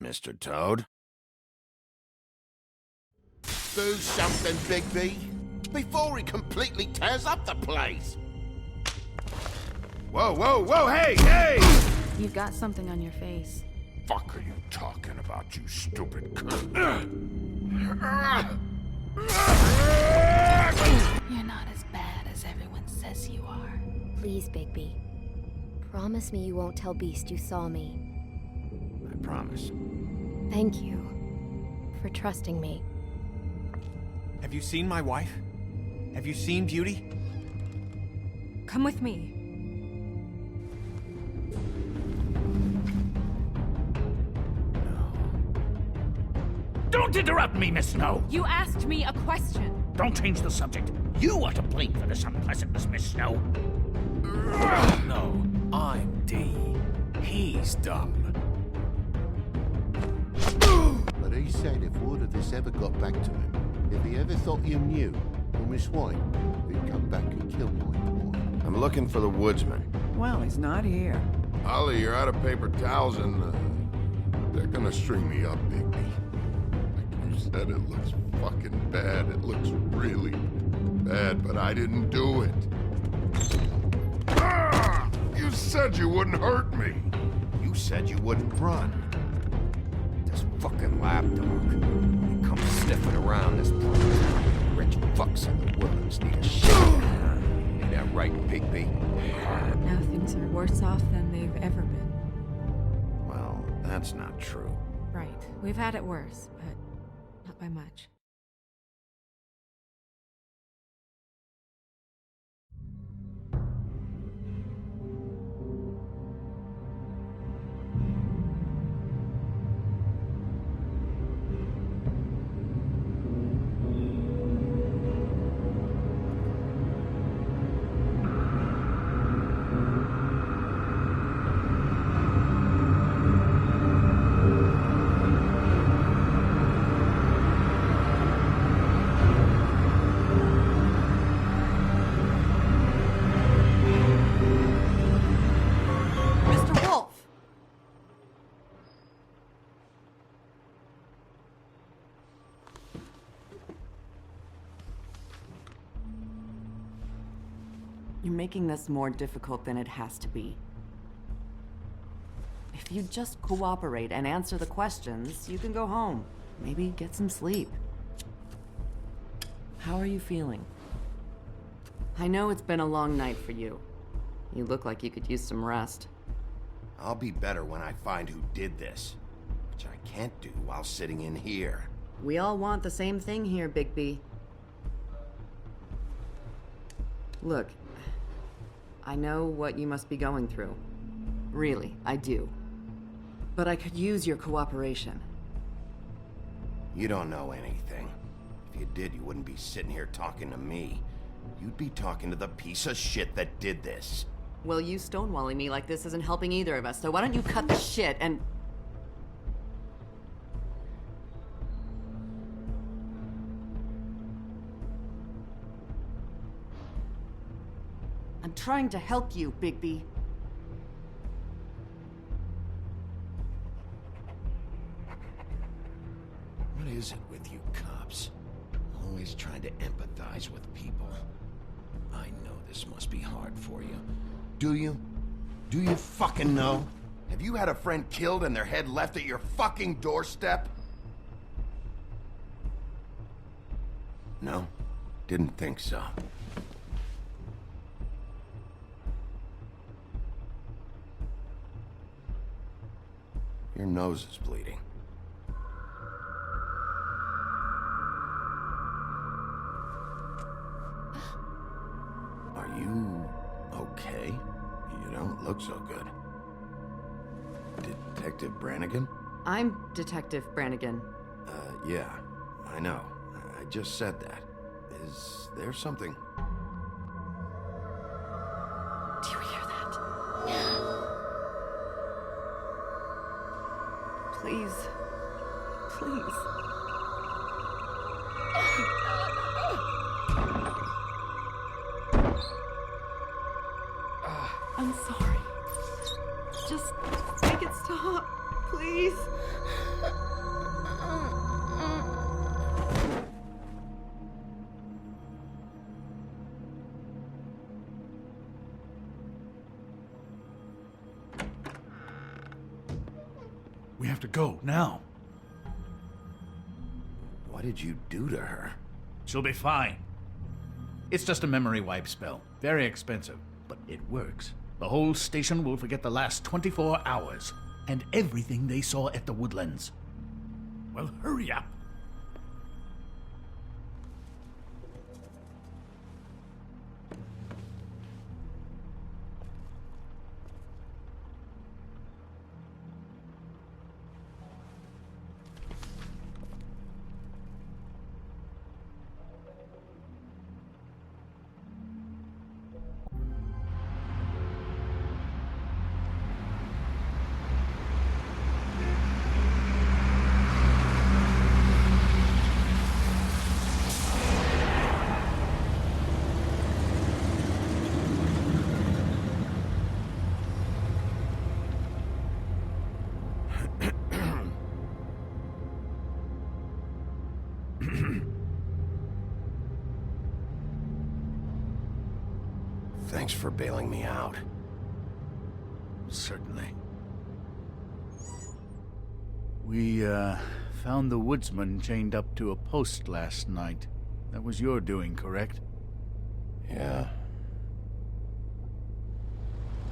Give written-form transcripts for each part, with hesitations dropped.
Mr. Toad? Do something, Bigby, before he completely tears up the place! Whoa, whoa, whoa, hey, hey! You've got something on your face. Fuck are you talking about, you stupid cunt? You're not as bad as everyone says you are. Please, Bigby. Promise me you won't tell Beast you saw me. I promise. Thank you for trusting me. Have you seen my wife? Have you seen Beauty? Come with me. Don't interrupt me, Miss Snow! You asked me a question. Don't change the subject. You are to blame for this unpleasantness, Miss Snow. No, I'm D. He's dumb. But he said if word of this ever got back to him, if he ever thought you knew, or Miss White, he'd come back and kill my boy. I'm looking for the woodsman. Well, he's not here. Ollie, you're out of paper towels and they're gonna string me up, Bigby. Like you said, it looks fucking bad. It looks really bad, but I didn't do it. Ah! You said you wouldn't hurt me. You said you wouldn't run. This fucking lapdog. He comes sniffing around this place. Rich fucks in the woods need a shit. Ain't that right, Bigby? Now things are worse off than they've ever been. Well, that's not true. Right. We've had it worse, but not by much. You're making this more difficult than it has to be. If you just cooperate and answer the questions, you can go home. Maybe get some sleep. How are you feeling? I know it's been a long night for you. You look like you could use some rest. I'll be better when I find who did this, which I can't do while sitting in here. We all want the same thing here, Bigby. Look, I know what you must be going through. Really, I do. But I could use your cooperation. You don't know anything. If you did, you wouldn't be sitting here talking to me. You'd be talking to the piece of shit that did this. Well, you stonewalling me like this isn't helping either of us, so why don't you cut the shit and... I'm trying to help you, Bigby. What is it with you cops? Always trying to empathize with people. I know this must be hard for you. Do you? Do you fucking know? Have you had a friend killed and their head left at your fucking doorstep? No? Didn't think so. Your nose is bleeding. Are you okay? You don't look so good. Detective Brannigan? I'm Detective Brannigan. Yeah, I know. I just said that. Is there something? Do you hear that? Please. Please. I'm sorry. Just make it stop, Please. We have to go, now. What did you do to her? She'll be fine. It's just a memory wipe spell. Very expensive, but it works. The whole station will forget the last 24 hours, and everything they saw at the Woodlands. Well, hurry up. Thanks for bailing me out. Certainly. We, found the woodsman chained up to a post last night. That was your doing, correct? Yeah.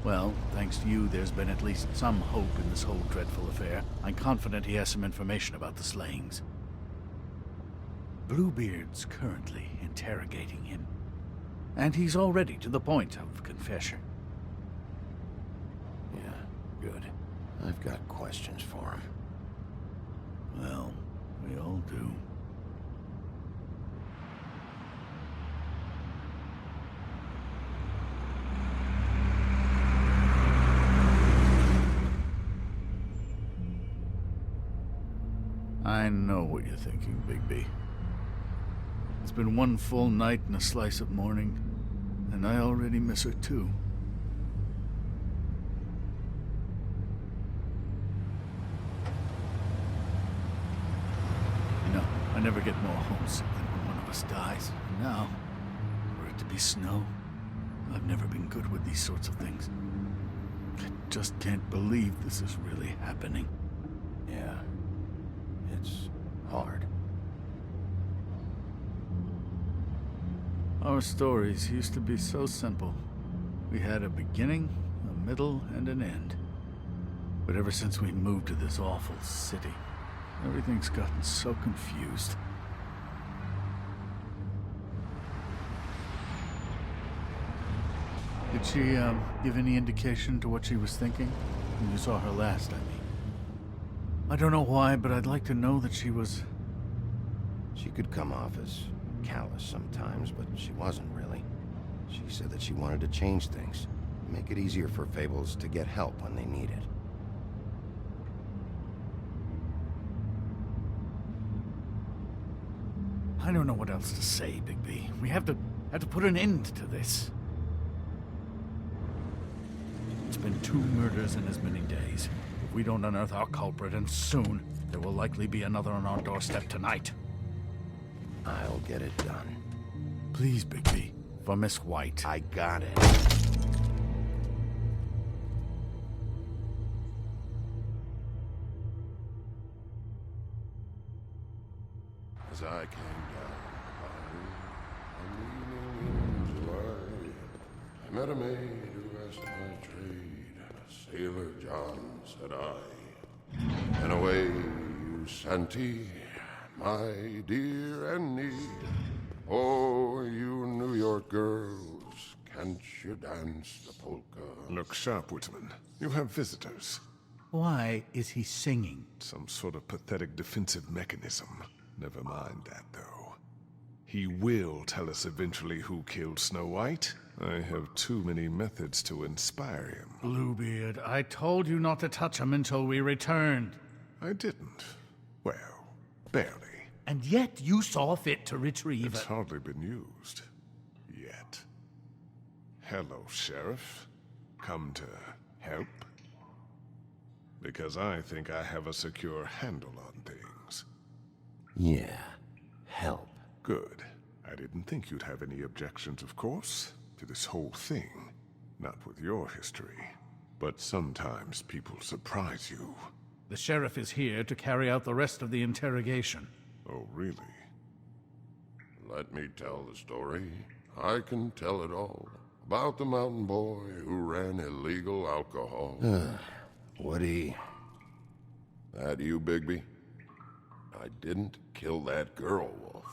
Well, thanks to you, there's been at least some hope in this whole dreadful affair. I'm confident he has some information about the slayings. Bluebeard's currently interrogating him. And he's already to the point of confession. Yeah, good. I've got questions for him. Well, we all do. I know what you're thinking, Bigby. It's been one full night and a slice of morning, and I already miss her too. You know, I never get more homesick than when one of us dies. And now, for it to be snow, I've never been good with these sorts of things. I just can't believe this is really happening. Yeah. It's hard. Our stories used to be so simple. We had a beginning, a middle, and an end. But ever since we moved to this awful city, everything's gotten so confused. Did she, give any indication to what she was thinking? When you saw her last, I mean. I don't know why, but I'd like to know that she was... She could come off as callous sometimes, but she wasn't really. She said that she wanted to change things, make it easier for Fables to get help when they need it. I don't know what else to say, Bigby. We have to put an end to this. It's been 2 murders in as many days. If we don't unearth our culprit, and soon, there will likely be another on our doorstep tonight. I'll get it done. Please, Bigby. For Miss White. I got it. As I came down, I'm leaning into I met a maid who asked my trade. Sailor John, said I. And away you Santee, my dear Annie. Oh, you New York girls, can't you dance the polka? Look sharp, Whitman. You have visitors. Why is he singing? Some sort of pathetic defensive mechanism. Never mind that, though. He will tell us eventually who killed Snow White. I have too many methods to inspire him. Bluebeard, I told you not to touch him until we returned. I didn't. Well, barely. And yet you saw fit to retrieve It's it. hardly been used. Yet. Hello, Sheriff. Come to help? Because I think I have a secure handle on things. Yeah. Help. Good. I didn't think you'd have any objections, of course, to this whole thing. Not with your history. But sometimes people surprise you. The sheriff is here to carry out the rest of the interrogation. Oh, really? Let me tell the story. I can tell it all. About the mountain boy who ran illegal alcohol. Woody. That you, Bigby? I didn't kill that girl, Wolf.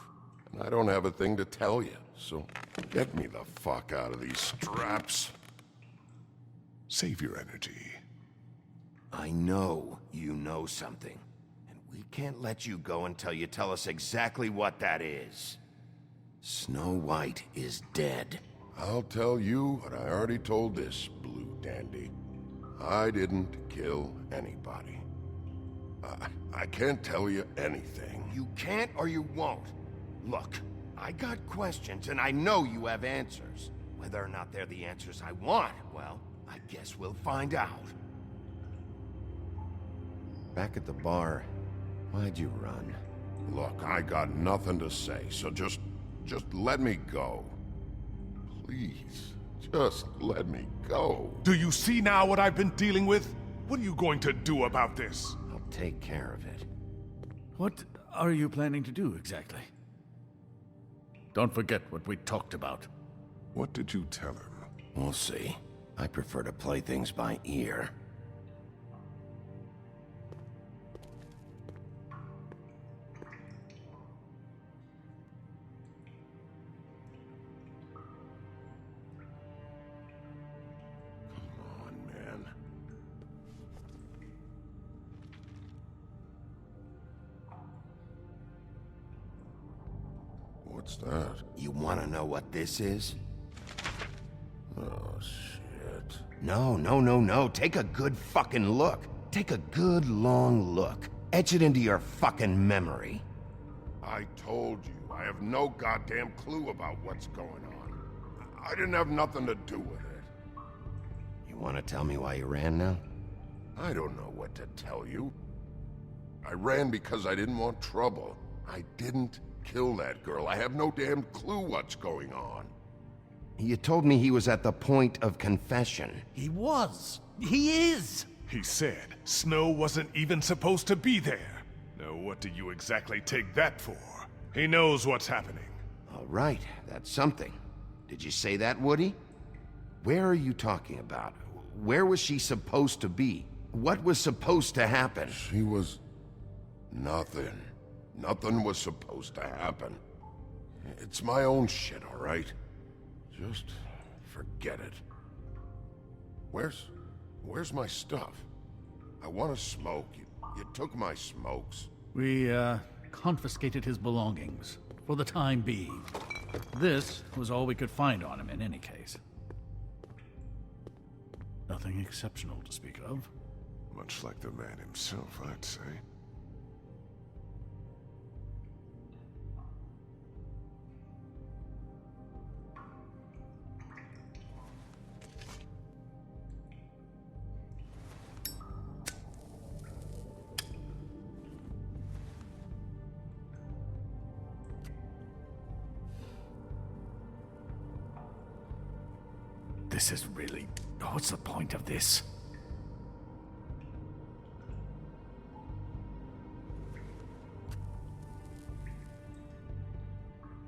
And I don't have a thing to tell you, so get me the fuck out of these straps. Save your energy. I know you know something. And we can't let you go until you tell us exactly what that is. Snow White is dead. I'll tell you what I already told this blue dandy. I didn't kill anybody. I can't tell you anything. You can't or you won't. Look, I got questions and I know you have answers. Whether or not they're the answers I want, well, I guess we'll find out. Back at the bar, why'd you run? Look, I got nothing to say, so just let me go. Please, just let me go. Do you see now what I've been dealing with? What are you going to do about this? I'll take care of it. What are you planning to do exactly? Don't forget what we talked about. What did you tell him? We'll see. I prefer to play things by ear. Come on, man. What's that? You want to know what this is? Oh, shit. No. Take a good fucking look. Take a good long look. Etch it into your fucking memory. I told you, I have no goddamn clue about what's going on. I didn't have nothing to do with it. You want to tell me why you ran now? I don't know what to tell you. I ran because I didn't want trouble. I didn't kill that girl. I have no damn clue what's going on. You told me he was at the point of confession. He was. He is. He said Snow wasn't even supposed to be there. Now what do you exactly take that for? He knows what's happening. All right, that's something. Did you say that, Woody? Where are you talking about? Where was she supposed to be? What was supposed to happen? She was... nothing. Nothing was supposed to happen. It's my own shit, all right? Just forget it. Where's my stuff? I want to smoke. You took my smokes. We, confiscated his belongings, for the time being. This was all we could find on him in any case. Nothing exceptional to speak of. Much like the man himself, I'd say. This is really... what's the point of this?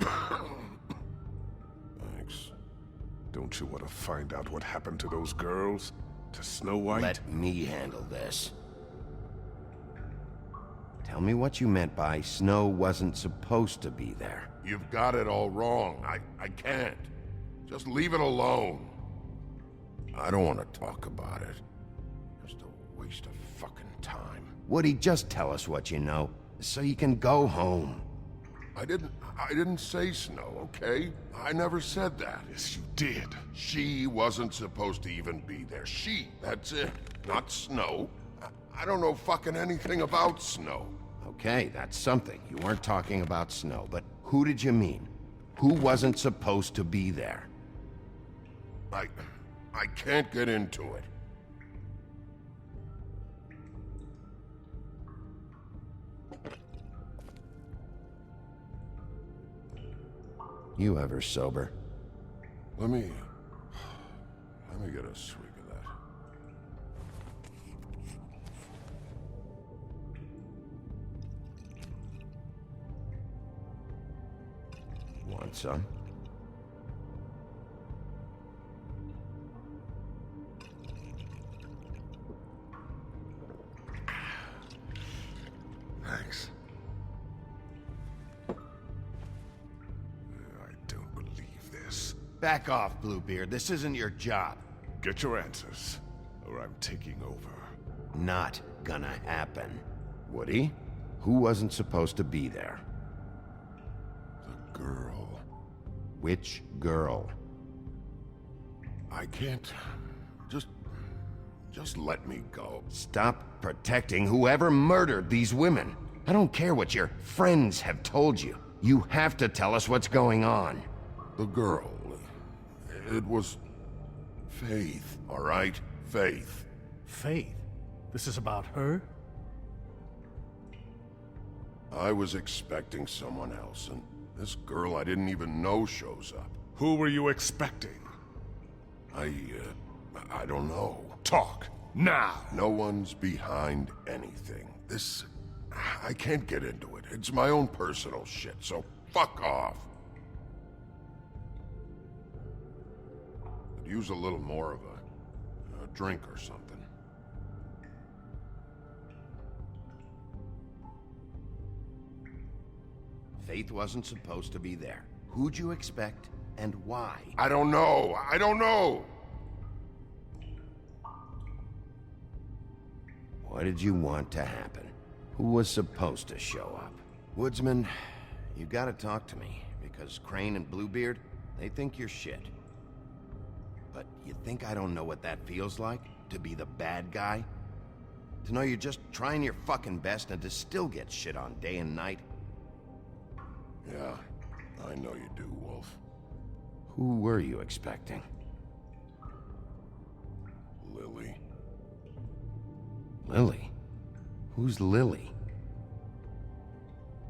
Thanks. Don't you want to find out what happened to those girls? To Snow White? Let me handle this. Tell me what you meant by Snow wasn't supposed to be there. You've got it all wrong. I can't. Just leave it alone. I don't want to talk about it. Just a waste of fucking time. Woody, just tell us what you know, so you can go home. I didn't say Snow, okay? I never said that. Yes, you did. She wasn't supposed to even be there. She, that's it. Not Snow. I don't know fucking anything about Snow. Okay, that's something. You weren't talking about Snow, but who did you mean? Who wasn't supposed to be there? I can't get into it. You ever sober? Let me get a swig of that. Want some? Thanks. I don't believe this. Back off, Bluebeard. This isn't your job. Get your answers, or I'm taking over. Not gonna happen. Woody? Who wasn't supposed to be there? The girl. Which girl? I can't. Just let me go. Stop protecting whoever murdered these women. I don't care what your friends have told you. You have to tell us what's going on. The girl. It was Faith, all right? Faith. Faith? This is about her? I was expecting someone else, and this girl I didn't even know shows up. Who were you expecting? I don't know. Talk, now! No one's behind anything. I can't get into it. It's my own personal shit, so fuck off. Could use a little more of a drink or something. Faith wasn't supposed to be there. Who'd you expect, and why? I don't know. I don't know. What did you want to happen? Who was supposed to show up? Woodsman, you gotta talk to me, because Crane and Bluebeard, they think you're shit. But you think I don't know what that feels like? To be the bad guy? To know you're just trying your fucking best and to still get shit on day and night? Yeah, I know you do, Wolf. Who were you expecting? Lily. Lily? Who's Lily?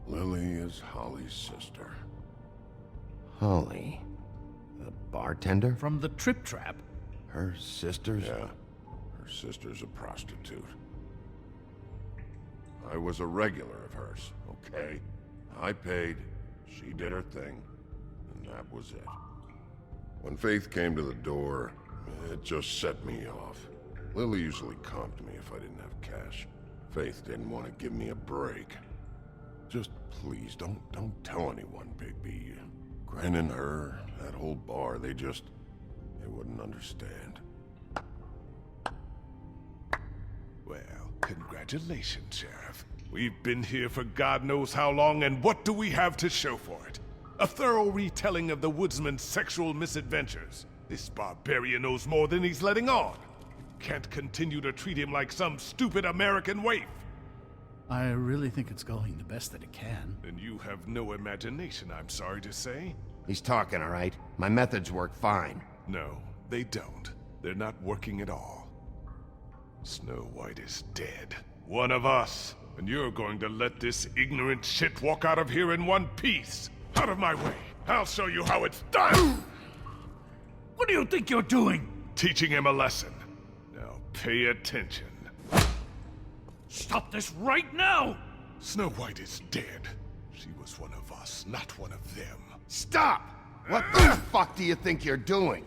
Lily is Holly's sister. Holly? The bartender? From the Trip Trap? Her sister's? Yeah, her sister's a prostitute. I was a regular of hers, okay? I paid, she did her thing, and that was it. When Faith came to the door, it just set me off. Lily usually comped me if I didn't have cash. Faith didn't want to give me a break. Just please, don't tell anyone, Bigby. Gren and her, that whole bar, they wouldn't understand. Well, congratulations, Sheriff. We've been here for God knows how long, and what do we have to show for it? A thorough retelling of the woodsman's sexual misadventures. This barbarian knows more than he's letting on. Can't continue to treat him like some stupid American waif. I really think it's going the best that it can. And you have no imagination, I'm sorry to say. He's talking, all right? My methods work fine. No, they don't. They're not working at all. Snow White is dead. One of us. And you're going to let this ignorant shit walk out of here in one piece. Out of my way. I'll show you how it's done! What do you think you're doing? Teaching him a lesson. Now pay attention. Stop this right now! Snow White is dead. She was one of us, not one of them. Stop! What the fuck do you think you're doing?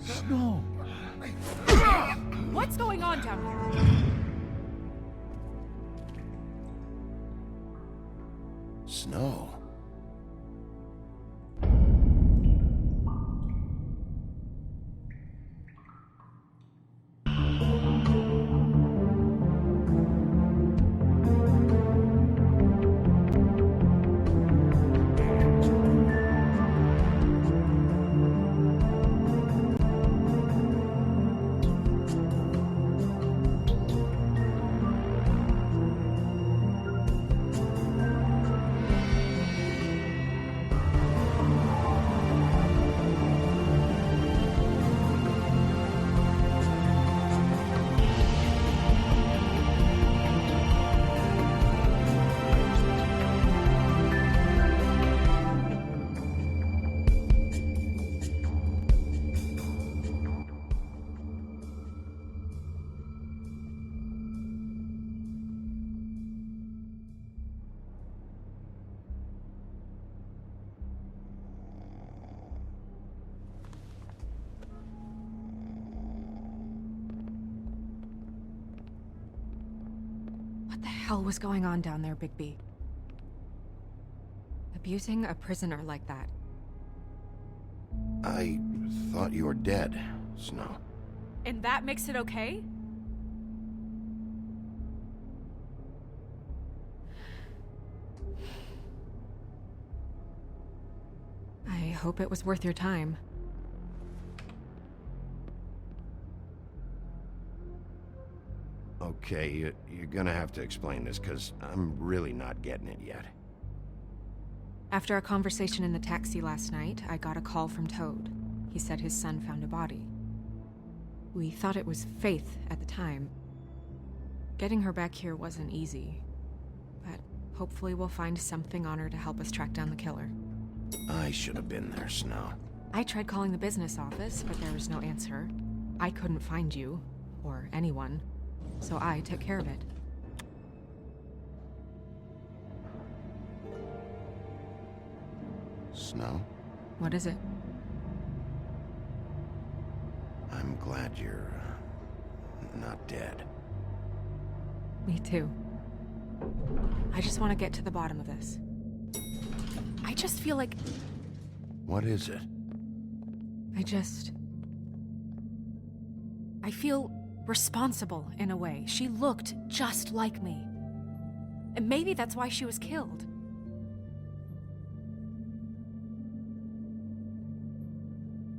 Snow! What's going on down here? Snow. hell was going on down there, Bigby? Abusing a prisoner like that. I thought you were dead, Snow. And that makes it okay? I hope it was worth your time. Okay, you're gonna have to explain this, because I'm really not getting it yet. After our conversation in the taxi last night, I got a call from Toad. He said his son found a body. We thought it was Faith at the time. Getting her back here wasn't easy, but hopefully we'll find something on her to help us track down the killer. I should have been there, Snow. I tried calling the business office, but there was no answer. I couldn't find you, or anyone, so I took care of it. Snow? What is it? I'm glad you're not dead. Me too. I just want to get to the bottom of this. I just feel like... What is it? I feel responsible in a way. She looked just like me. And maybe that's why she was killed.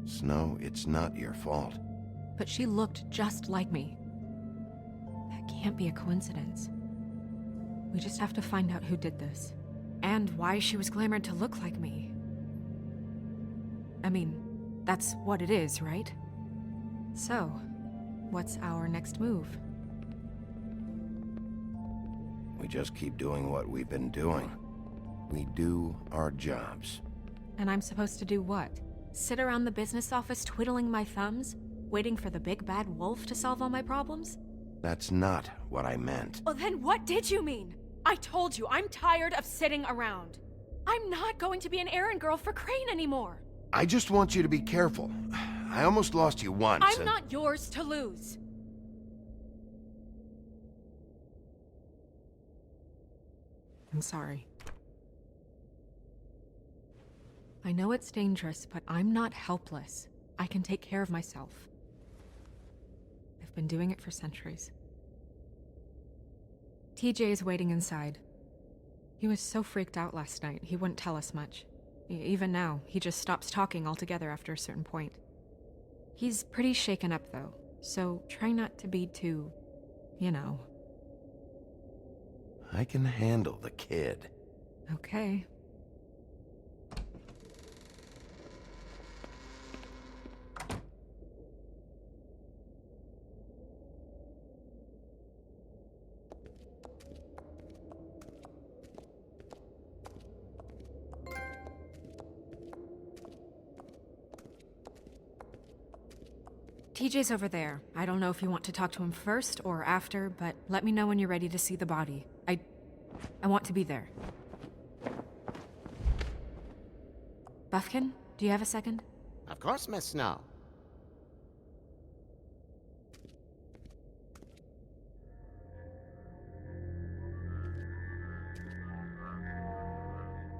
Snow, it's not your fault. But she looked just like me. That can't be a coincidence. We just have to find out who did this. And why she was glamored to look like me. I mean, that's what it is, right? So, what's our next move? We just keep doing what we've been doing. We do our jobs. And I'm supposed to do what? Sit around the business office twiddling my thumbs, waiting for the big bad wolf to solve all my problems? That's not what I meant. Well, then what did you mean? I told you, I'm tired of sitting around. I'm not going to be an errand girl for Crane anymore. I just want you to be careful. I almost lost you once. I'm not yours to lose. I'm sorry. I know it's dangerous, but I'm not helpless. I can take care of myself. I've been doing it for centuries. TJ is waiting inside. He was so freaked out last night, he wouldn't tell us much. Even now, he just stops talking altogether after a certain point. He's pretty shaken up, though, so try not to be too, you know. I can handle the kid. Okay. TJ's over there. I don't know if you want to talk to him first or after, but let me know when you're ready to see the body. I want to be there. Buffkin, do you have a second? Of course, Miss Snow.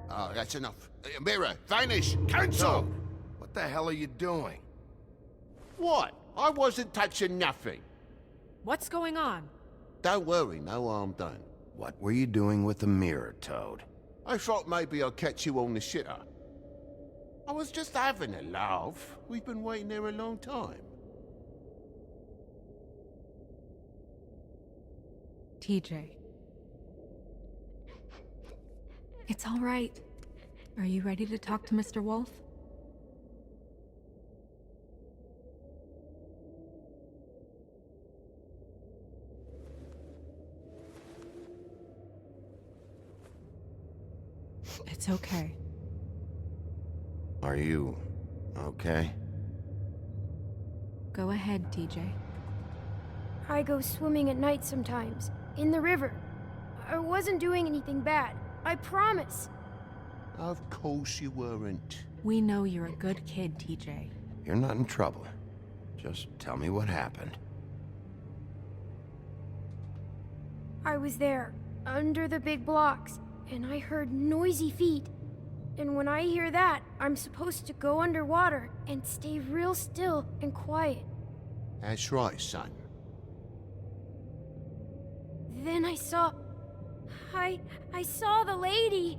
Oh, that's enough. Mirror, vanish, cancel! Toad, what the hell are you doing? What? I wasn't touching nothing. What's going on? Don't worry, no harm done. What were you doing with the mirror, Toad? I thought maybe I'd catch you on the shitter. I was just having a laugh. We've been waiting there a long time. TJ. It's all right. Are you ready to talk to Mr. Wolf? It's okay. Are you okay? Go ahead, TJ. I go swimming at night sometimes, in the river. I wasn't doing anything bad, I promise. Of course you weren't. We know you're a good kid, TJ. You're not in trouble. Just tell me what happened. I was there, under the big blocks, and I heard noisy feet. And when I hear that, I'm supposed to go underwater and stay real still and quiet. That's right, son. Then I saw the lady.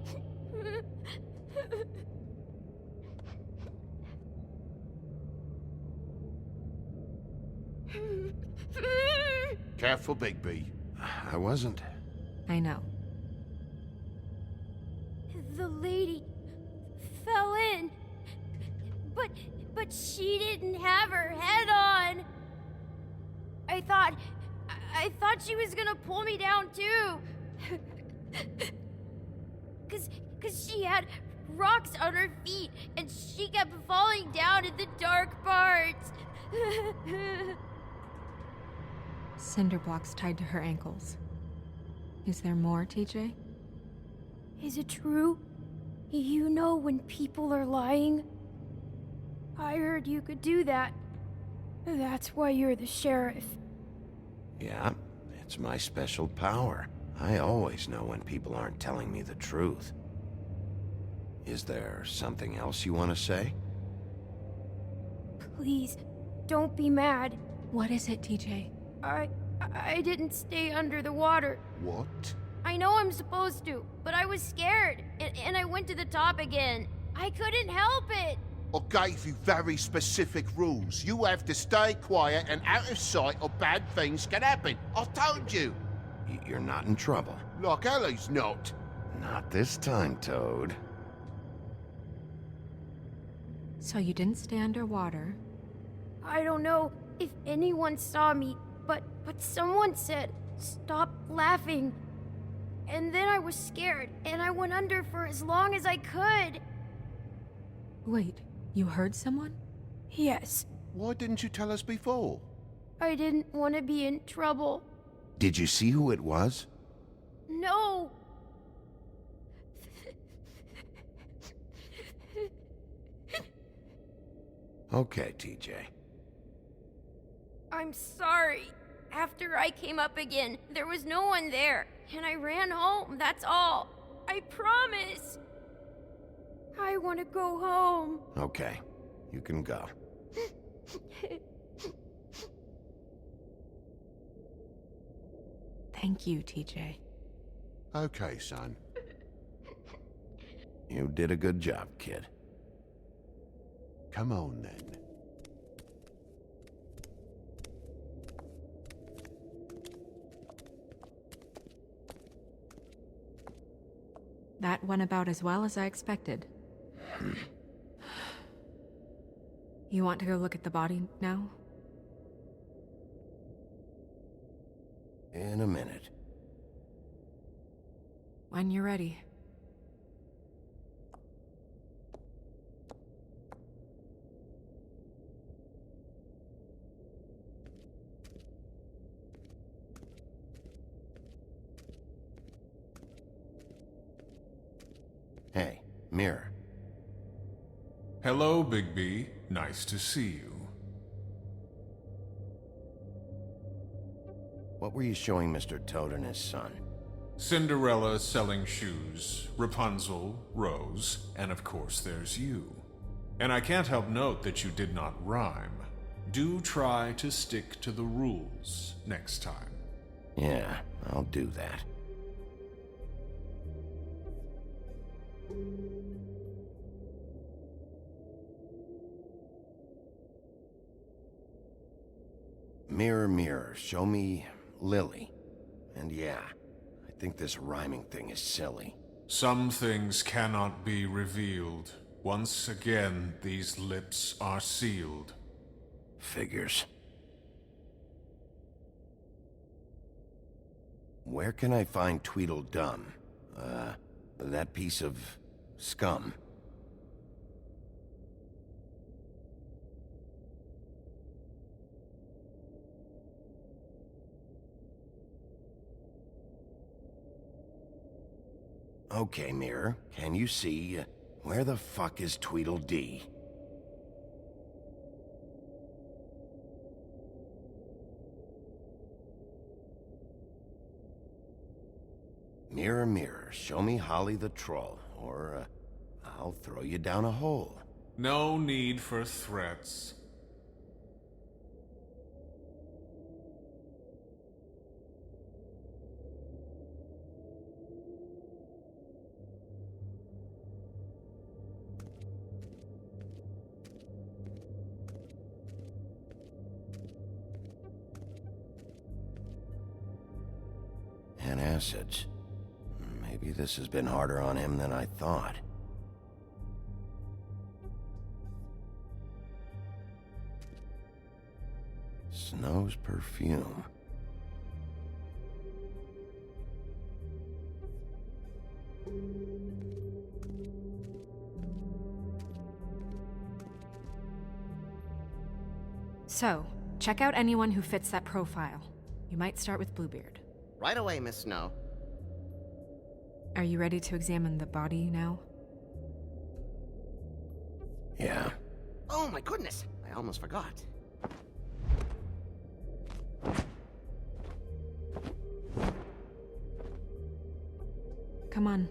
Careful, Bigby. I wasn't. I know. The lady fell in. But she didn't have her head on. I thought she was gonna pull me down too. Cause she had rocks on her feet and she kept falling down in the dark parts. Cinder blocks tied to her ankles. Is there more, TJ? Is it true? You know when people are lying? I heard you could do that. That's why you're the sheriff. Yeah, it's my special power. I always know when people aren't telling me the truth. Is there something else you want to say? Please, don't be mad. What is it, TJ? I didn't stay under the water. What? I know I'm supposed to, but I was scared, and I went to the top again. I couldn't help it. I gave you very specific rules. You have to stay quiet and out of sight or bad things can happen. I told you. You're not in trouble. Like Ellie's not. Not this time, Toad. So you didn't stay underwater. I don't know if anyone saw me, but someone said, "Stop laughing." And then I was scared, and I went under for as long as I could. Wait, you heard someone? Yes. Why didn't you tell us before? I didn't want to be in trouble. Did you see who it was? No. Okay, TJ. I'm sorry. After I came up again, there was no one there, and I ran home, that's all. I promise. I want to go home. Okay, you can go. Thank you, TJ. Okay, son. You did a good job, kid. Come on, then. That went about as well as I expected. You want to go look at the body now? In a minute. When you're ready. Hey, Mirror. Hello, Bigby. Nice to see you. What were you showing Mr. Toad and his son? Cinderella selling shoes, Rapunzel, Rose, and of course there's you. And I can't help note that you did not rhyme. Do try to stick to the rules next time. Yeah, I'll do that. Mirror, mirror, show me Lily. And yeah, I think this rhyming thing is silly. Some things cannot be revealed. Once again, these lips are sealed. Figures. Where can I find Tweedledum? That piece of scum. Okay, Mirror, can you see where the fuck is Tweedledee? Mirror, mirror, show me Holly the troll, or I'll throw you down a hole. No need for threats. Antacids. Maybe this has been harder on him than I thought. Snow's perfume. So, check out anyone who fits that profile. You might start with Bluebeard. Right away, Miss Snow. Are you ready to examine the body now? Yeah. Oh my goodness, I almost forgot. Come on.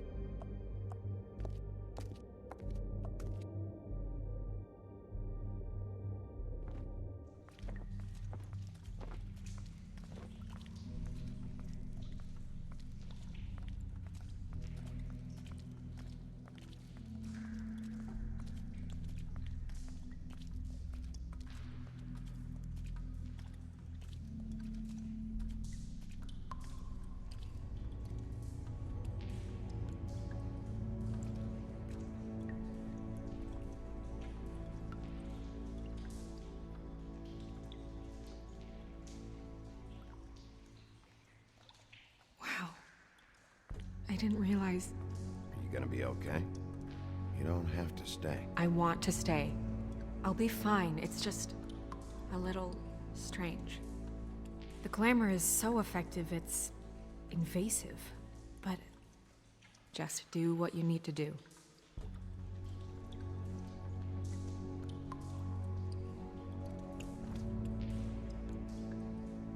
I didn't realize... Are you gonna be okay? You don't have to stay. I want to stay. I'll be fine. It's just... a little... strange. The glamour is so effective, it's... invasive. But... just do what you need to do.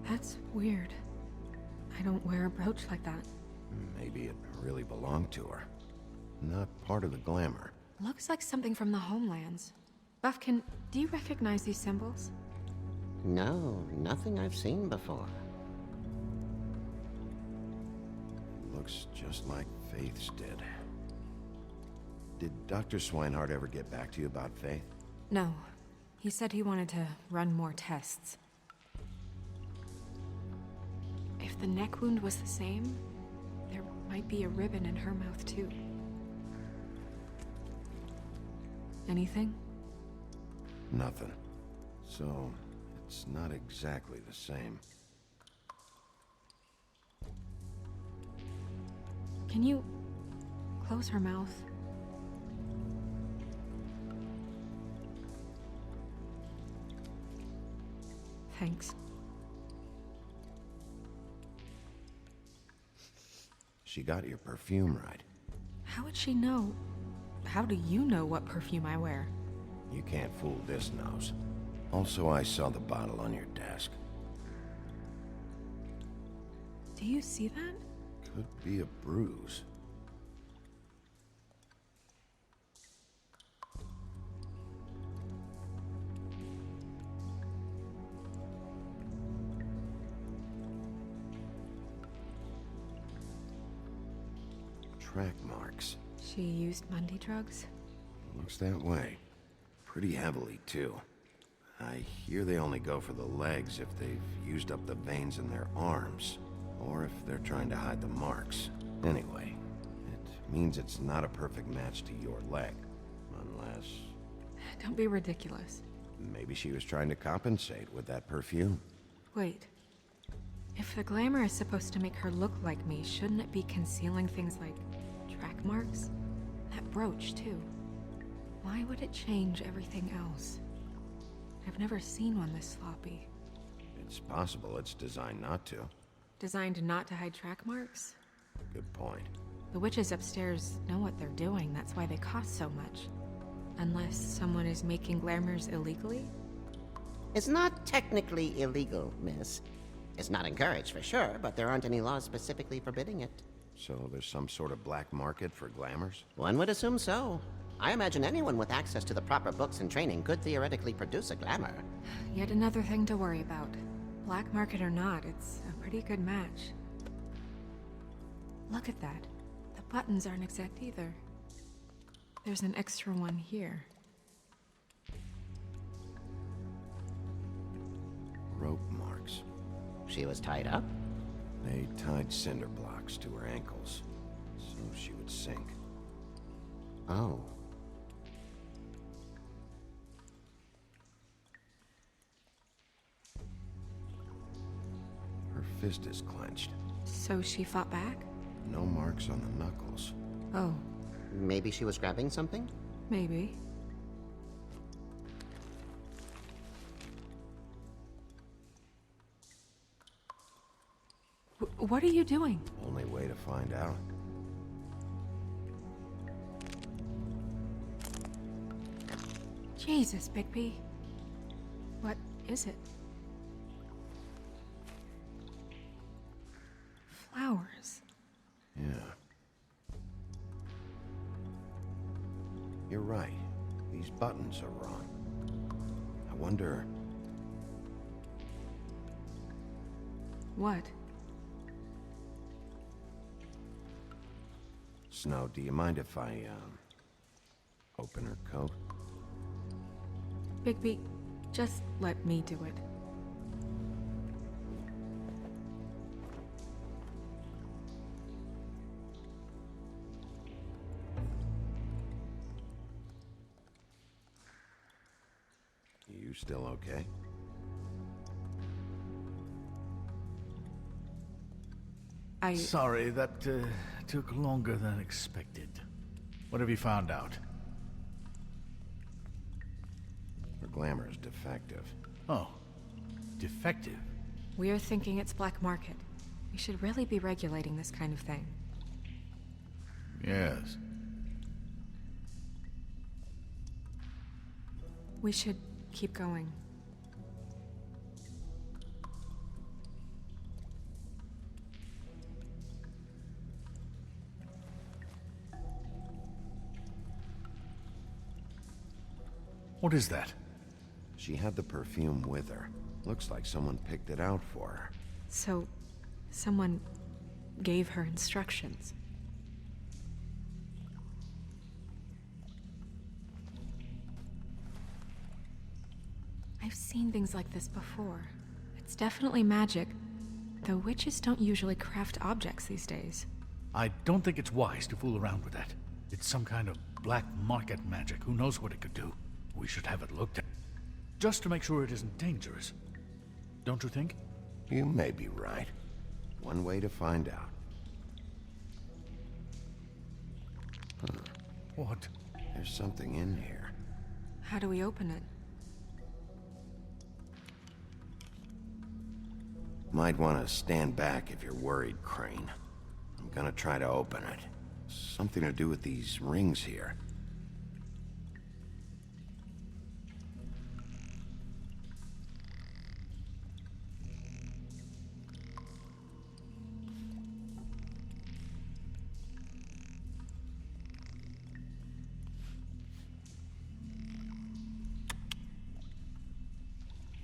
That's weird. I don't wear a brooch like that. Maybe it really belonged to her. Not part of the glamour. Looks like something from the homelands. Buffkin, do you recognize these symbols? No, nothing I've seen before. Looks just like Faith's did. Did Dr. Swinehart ever get back to you about Faith? No. He said he wanted to run more tests. If the neck wound was the same, there might be a ribbon in her mouth too. Anything? Nothing. So, it's not exactly the same. Can you close her mouth? Thanks. She got your perfume right. How would she know? How do you know what perfume I wear? You can't fool this nose. Also, I saw the bottle on your desk. Do you see that? Could be a bruise. Track marks. She used Mundy drugs? Looks that way. Pretty heavily, too. I hear they only go for the legs if they've used up the veins in their arms, or if they're trying to hide the marks. Anyway, it means it's not a perfect match to your leg, unless... Don't be ridiculous. Maybe she was trying to compensate with that perfume. Wait. If the glamour is supposed to make her look like me, shouldn't it be concealing things like track marks? That brooch, too. Why would it change everything else? I've never seen one this sloppy. It's possible it's designed not to. Designed not to hide track marks? Good point. The witches upstairs know what they're doing, that's why they cost so much. Unless someone is making glamours illegally? It's not technically illegal, miss. It's not encouraged for sure, but there aren't any laws specifically forbidding it. So there's some sort of black market for glamours? One would assume so. I imagine anyone with access to the proper books and training could theoretically produce a glamour. Yet another thing to worry about. Black market or not, it's a pretty good match. Look at that. The buttons aren't exact either. There's an extra one here. Rope marks. She was tied up? They tied cinder blocks to her ankles, so she would sink. Oh. Her fist is clenched. So she fought back? No marks on the knuckles. Oh. Maybe she was grabbing something? Maybe. What are you doing? Only way to find out. Jesus, Bigby. What is it? Flowers. Yeah. You're right. These buttons are wrong. I wonder... What? Snow, do you mind if I, open her coat? Bigby, just let me do it. You still okay? Sorry, that took longer than expected. What have you found out? Her glamour is defective. Oh, defective? We're thinking it's black market. We should really be regulating this kind of thing. Yes. We should keep going. What is that? She had the perfume with her. Looks like someone picked it out for her. So, someone gave her instructions. I've seen things like this before. It's definitely magic, though witches don't usually craft objects these days. I don't think it's wise to fool around with that. It's some kind of black market magic. Who knows what it could do? We should have it looked at. Just to make sure it isn't dangerous. Don't you think? You may be right. One way to find out. Huh. What? There's something in here. How do we open it? Might want to stand back if you're worried, Crane. I'm gonna try to open it. Something to do with these rings here.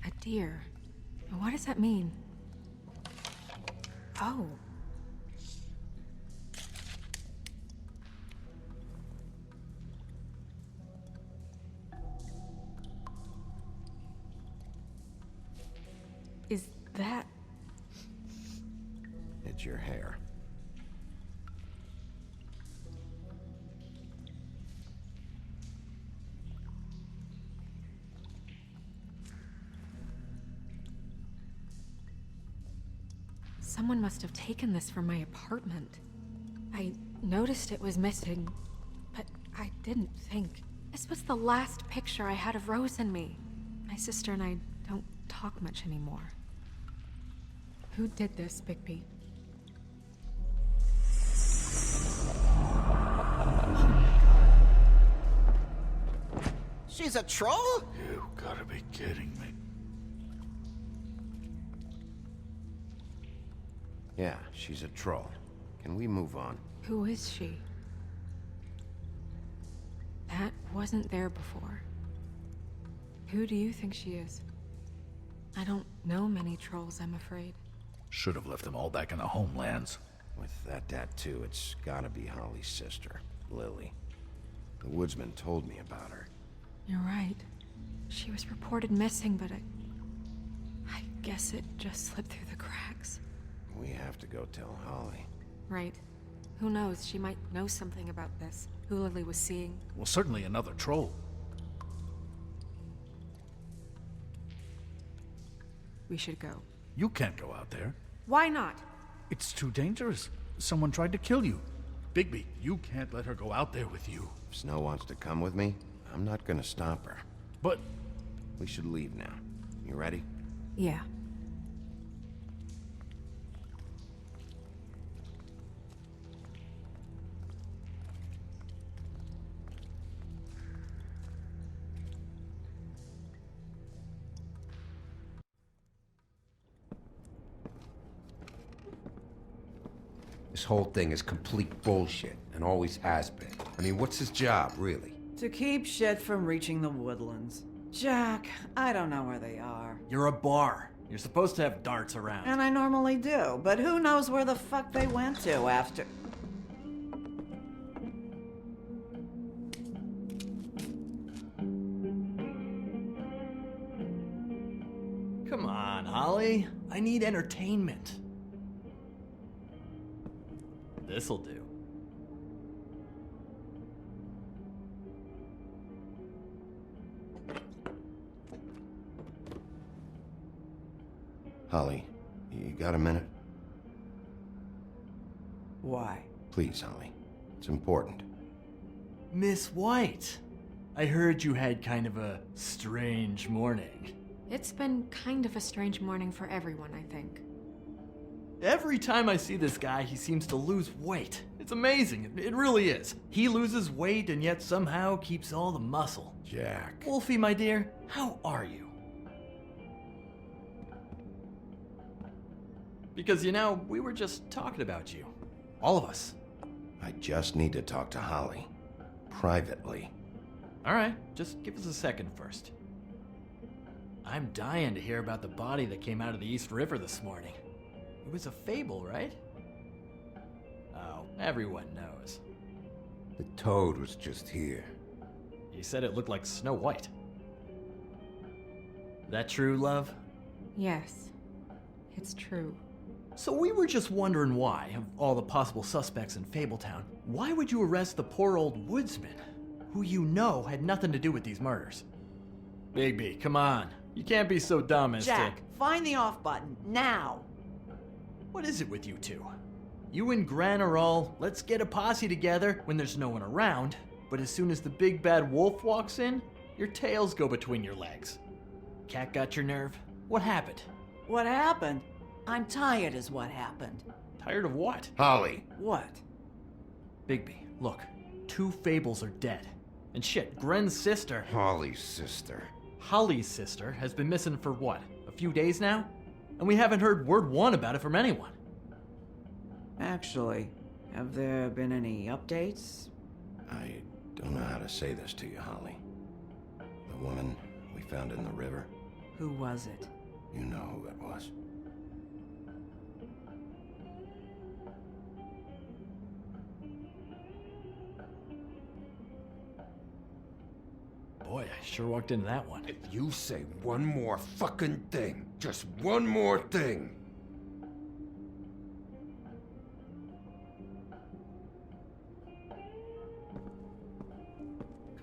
A deer. What does that mean? Oh. Is that... It's your hair. Someone must have taken this from my apartment. I noticed it was missing, but I didn't think. This was the last picture I had of Rose and me. My sister and I don't talk much anymore. Who did this, Bigby? She's a troll? You gotta be kidding me. Yeah, she's a troll. Can we move on? Who is she? That wasn't there before. Who do you think she is? I don't know many trolls, I'm afraid. Should have left them all back in the homelands. With that tattoo, it's gotta be Holly's sister, Lily. The woodsman told me about her. You're right. She was reported missing, but I guess it just slipped through the cracks. We have to go tell Holly. Right. Who knows, she might know something about this. Who Lily was seeing. Well, certainly another troll. We should go. You can't go out there. Why not? It's too dangerous. Someone tried to kill you. Bigby, you can't let her go out there with you. If Snow wants to come with me, I'm not gonna stop her. But... we should leave now. You ready? Yeah. This whole thing is complete bullshit, and always has been. I mean, what's his job, really? To keep shit from reaching the woodlands. Jack, I don't know where they are. You're a bar. You're supposed to have darts around. And I normally do, but who knows where the fuck they went to after... Come on, Holly. I need entertainment. This'll do. Holly, you got a minute? Why? Please, Holly. It's important. Miss White, I heard you had kind of a strange morning. It's been kind of a strange morning for everyone, I think. Every time I see this guy, he seems to lose weight. It's amazing. It really is. He loses weight and yet somehow keeps all the muscle. Jack. Wolfie, my dear, how are you? Because, you know, we were just talking about you. All of us. I just need to talk to Holly. Privately. All right, just give us a second first. I'm dying to hear about the body that came out of the East River this morning. It was a fable, right? Oh, everyone knows. The toad was just here. You said it looked like Snow White. That true, love? Yes, it's true. So we were just wondering why, of all the possible suspects in Fabletown, why would you arrest the poor old woodsman, who you know had nothing to do with these murders? Bigby, come on. You can't be so dumb as Jack, find the off button, now! What is it with you two? You and Gran are all, let's get a posse together when there's no one around, but as soon as the big bad wolf walks in, your tails go between your legs. Cat got your nerve? What happened? What happened? I'm tired is what happened. Tired of what? Holly. What? Bigby, look. 2 fables are dead. And shit, Gren's sister... Holly's sister. Holly's sister has been missing for what, a few days now? And we haven't heard word one about it from anyone. Actually, have there been any updates? I don't know how to say this to you, Holly. The woman we found in the river. Who was it? You know who it was. Boy, I sure walked into that one. If you say one more fucking thing, just one more thing.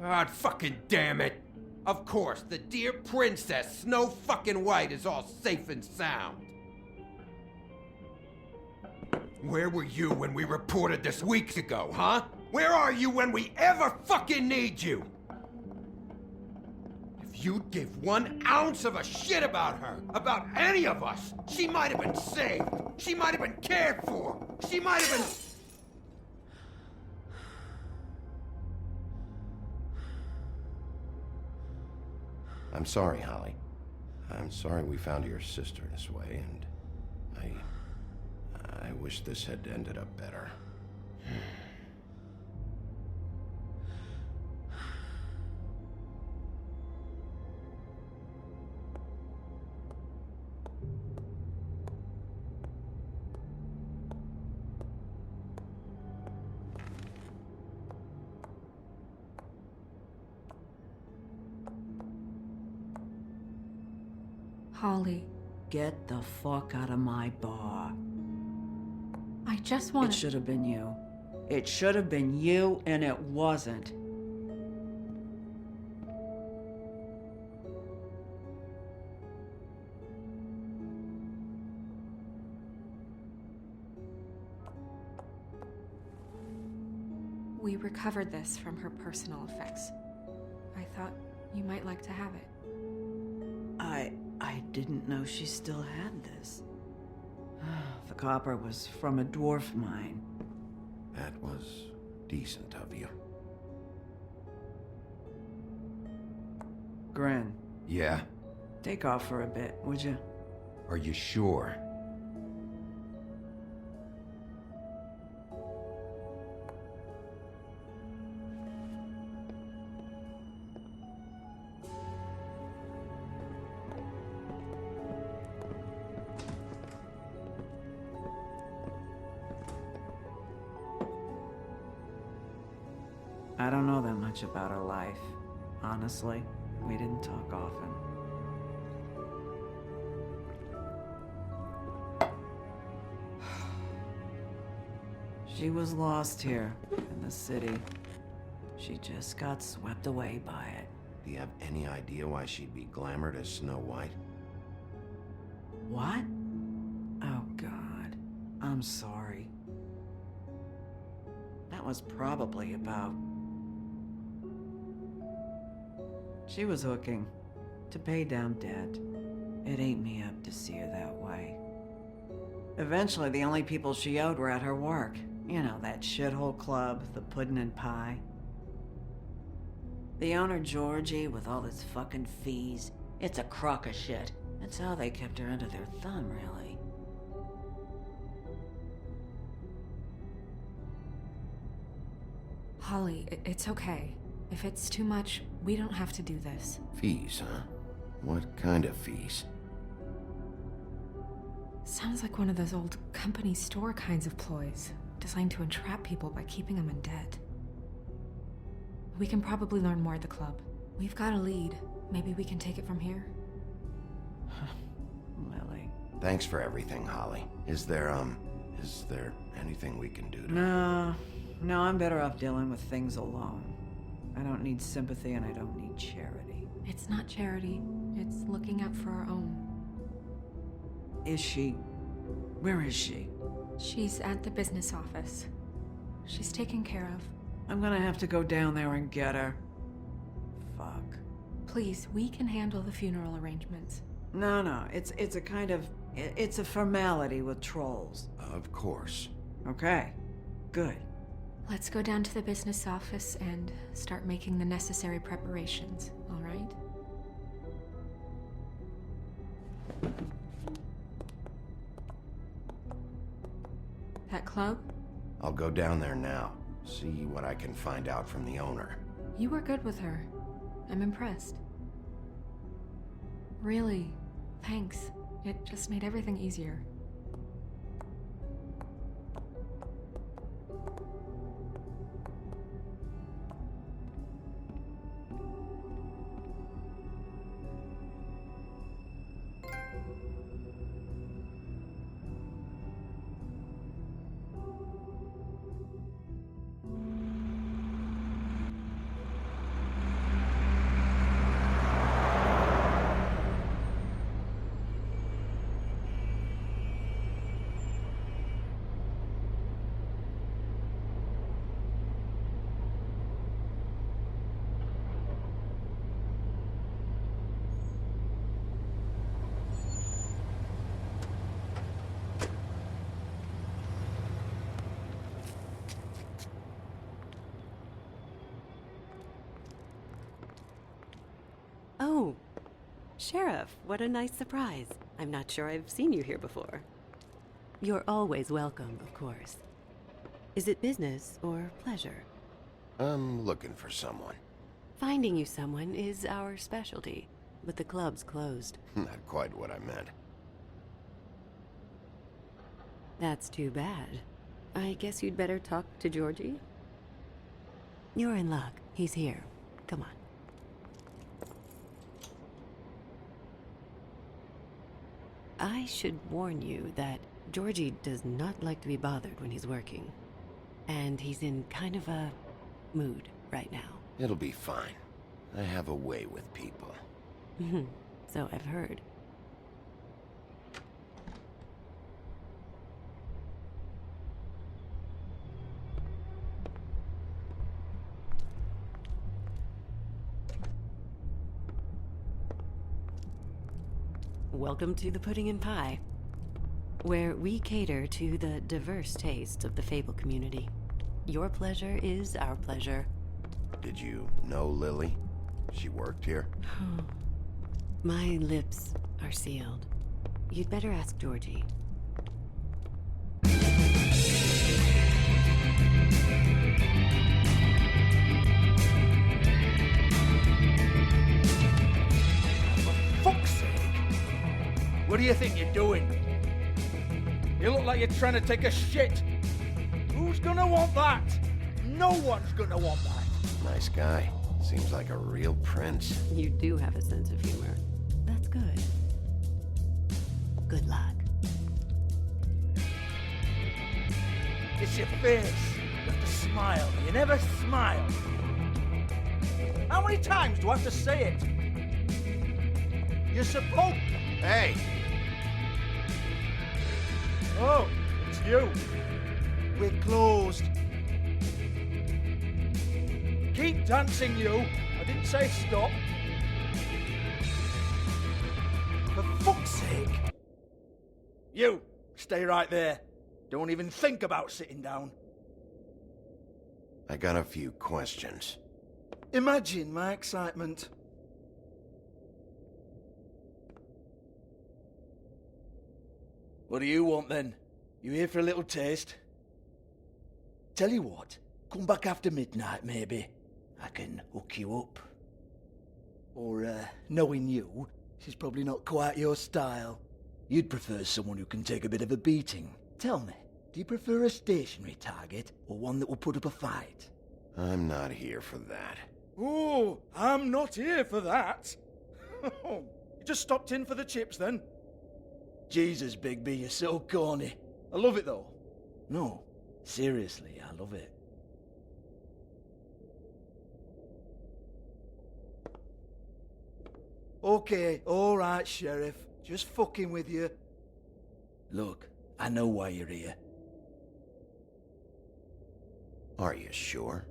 God fucking damn it! Of course, the dear princess, Snow fucking White, is all safe and sound. Where were you when we reported this weeks ago, huh? Where are you when we ever fucking need you? If you'd give 1 ounce of a shit about her, about any of us, she might have been saved. She might have been cared for. She might have been... I'm sorry, Holly. I'm sorry we found your sister this way, and I wish this had ended up better. Holly, Get the fuck out of my bar. I just want It should have been you. It should have been you, and it wasn't. We recovered this from her personal effects. I thought you might like to have it. I didn't know she still had this. The copper was from a dwarf mine. That was decent of you. Gren, Yeah? take off for a bit, would you? Are you sure? I don't know that much about her life. Honestly, we didn't talk often. She was lost here in the city. She just got swept away by it. Do you have any idea why she'd be glamored as Snow White? What? Oh, God. I'm sorry. That was probably about... She was hooking to pay down debt. It ate me up to see her that way. Eventually, the only people she owed were at her work. You know, that shithole club, the Puddin' and Pie. The owner, Georgie, with all his fucking fees, it's a crock of shit. That's how they kept her under their thumb, really. Holly, it's okay. If it's too much, we don't have to do this. Fees, huh? What kind of fees? Sounds like one of those old company store kinds of ploys, designed to entrap people by keeping them in debt. We can probably learn more at the club. We've got a lead. Maybe we can take it from here? Lily. Thanks for everything, Holly. Is there anything we can do to... No, I'm better off dealing with things alone. I don't need sympathy and I don't need charity. It's not charity. It's looking out for our own. Is she? Where is she? She's at the business office. She's taken care of. I'm gonna have to go down there and get her. Fuck. Please, we can handle the funeral arrangements. No, it's a kind of... It's a formality with trolls. Of course. Okay, good. Let's go down to the business office and start making the necessary preparations, all right? That club? I'll go down there now. See what I can find out from the owner. You were good with her. I'm impressed. Really, thanks. It just made everything easier. Oh, Sheriff, what a nice surprise. I'm not sure I've seen you here before. You're always welcome, of course. Is it business or pleasure? I'm looking for someone. Finding you someone is our specialty, but the club's closed. Not quite what I meant. That's too bad. I guess you'd better talk to Georgie? You're in luck. He's here. Come on. I should warn you that Georgie does not like to be bothered when he's working. And he's in kind of a mood right now. It'll be fine. I have a way with people. So I've heard. Welcome to the Pudding and Pie, where we cater to the diverse tastes of the Fable community. Your pleasure is our pleasure. Did you know Lily? She worked here? My lips are sealed. You'd better ask Georgie. Fuck's sake! What do you think you're doing? You look like you're trying to take a shit. Who's gonna want that? No one's gonna want that. Nice guy. Seems like a real prince. You do have a sense of humor. That's good. Good luck. It's your face. You have to smile. You never smile. How many times do I have to say it? You're supposed... Hey! Oh, it's you. We're closed. Keep dancing, you. I didn't say stop. For fuck's sake. You, stay right there. Don't even think about sitting down. I got a few questions. Imagine my excitement. What do you want then? You here for a little taste? Tell you what, come back after midnight maybe. I can hook you up. Or, knowing you, she's probably not quite your style. You'd prefer someone who can take a bit of a beating. Tell me, do you prefer a stationary target or one that will put up a fight? I'm not here for that. Oh, I'm not here for that. You just stopped in for the chips then? Jesus, Bigby, you're so corny. I love it though. No, seriously, I love it. Okay, alright, Sheriff. Just fucking with you. Look, I know why you're here. Are you sure?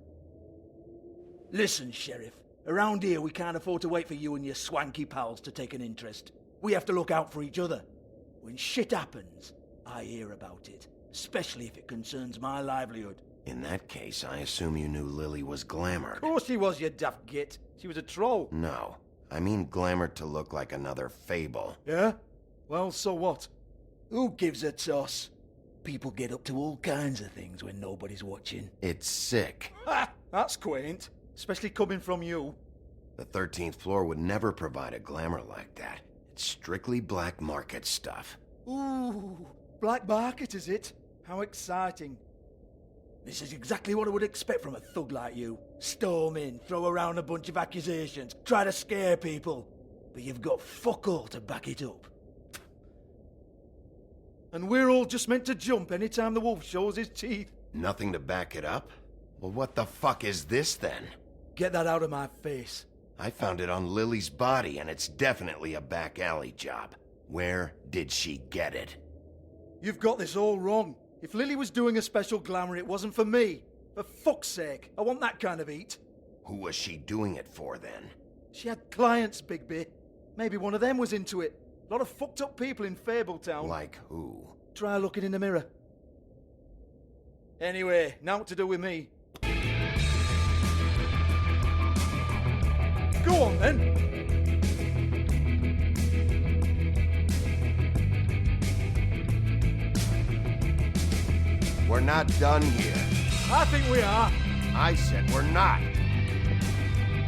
Listen, Sheriff. Around here, we can't afford to wait for you and your swanky pals to take an interest. We have to look out for each other. When shit happens, I hear about it. Especially if it concerns my livelihood. In that case, I assume you knew Lily was glamored. Of course she was, you daft git. She was a troll. No. I mean glamored to look like another Fable. Yeah? Well, so what? Who gives a toss? People get up to all kinds of things when nobody's watching. It's sick. Ha! That's quaint. Especially coming from you. The 13th floor would never provide a glamour like that. It's strictly black market stuff. Ooh, black market is it? How exciting. This is exactly what I would expect from a thug like you. Storm in, throw around a bunch of accusations, try to scare people. But you've got fuck all to back it up. And we're all just meant to jump anytime the wolf shows his teeth. Nothing to back it up? Well, what the fuck is this then? Get that out of my face. I found it on Lily's body, and it's definitely a back alley job. Where did she get it? You've got this all wrong. If Lily was doing a special glamour, it wasn't for me. For fuck's sake, I want that kind of eat. Who was she doing it for, then? She had clients, Bigby. Maybe one of them was into it. A lot of fucked up people in Fabletown. Like who? Try looking in the mirror. Anyway, now what to do with me? Go on, then. We're not done here. I think we are. I said we're not.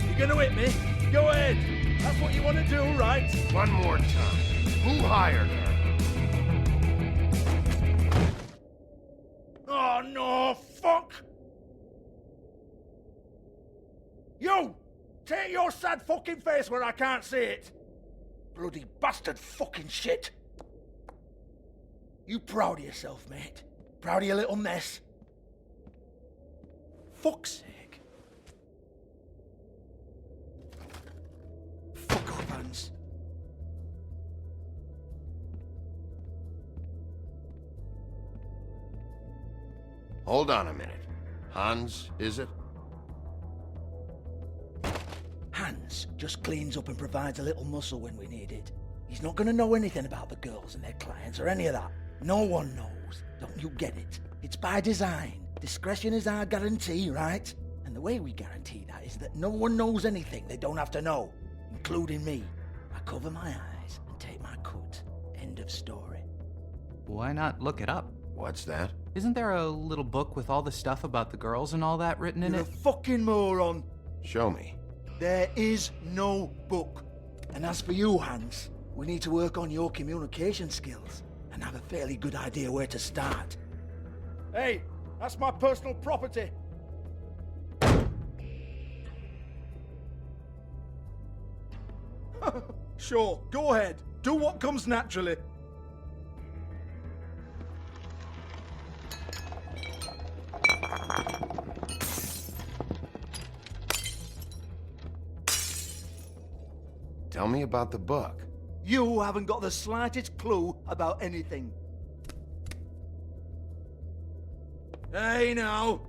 You're gonna hit me? Go ahead. That's what you want to do, right? One more time. Who hired her? Oh, no, fuck! You! Take your sad fucking face where I can't see it! Bloody bastard fucking shit! You proud of yourself, mate? Proud of your little mess? Fuck's sake. Fuck off, Hans. Hold on a minute. Hans, is it? Hans just cleans up and provides a little muscle when we need it. He's not gonna know anything about the girls and their clients or any of that. No one knows. Don't you get it? It's by design. Discretion is our guarantee, right? And the way we guarantee that is that no one knows anything they don't have to know, including me. I cover my eyes and take my cut. End of story. Why not look it up? What's that? Isn't there a little book with all the stuff about the girls and all that written in You're it? a fucking moron. Show me. There is no book. And as for you, Hans, we need to work on your communication skills and have a fairly good idea where to start. Hey, that's my personal property. Sure, go ahead. Do what comes naturally. Tell me about the book. You haven't got the slightest clue about anything. Hey, now.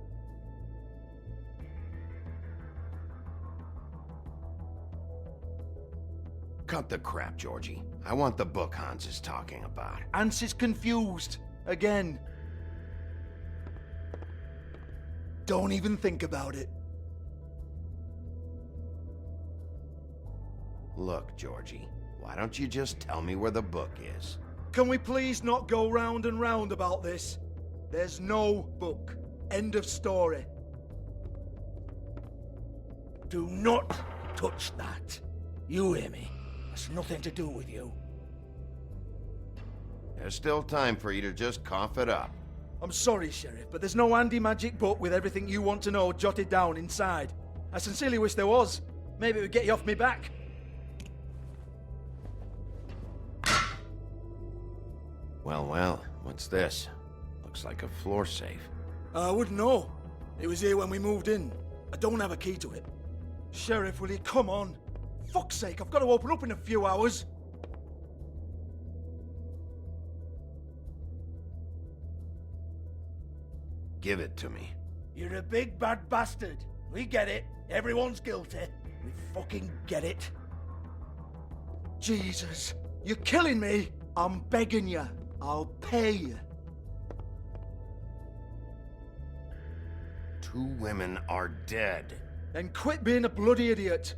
Cut the crap, Georgie. I want the book Hans is talking about. Hans is confused. Again. Don't even think about it. Look, Georgie, why don't you just tell me where the book is? Can we please not go round and round about this? There's no book. End of story. Do not touch that. You hear me? It's nothing to do with you. There's still time for you to just cough it up. I'm sorry, Sheriff, but there's no handy magic book with everything you want to know jotted down inside. I sincerely wish there was. Maybe it would get you off me back. Well, what's this? Looks like a floor safe. I wouldn't know. It was here when we moved in. I don't have a key to it. Sheriff, will you come on? Fuck's sake, I've got to open up in a few hours. Give it to me. You're a big bad bastard. We get it. Everyone's guilty. We fucking get it. Jesus, you're killing me. I'm begging you. I'll pay you. 2 women are dead. Then quit being a bloody idiot.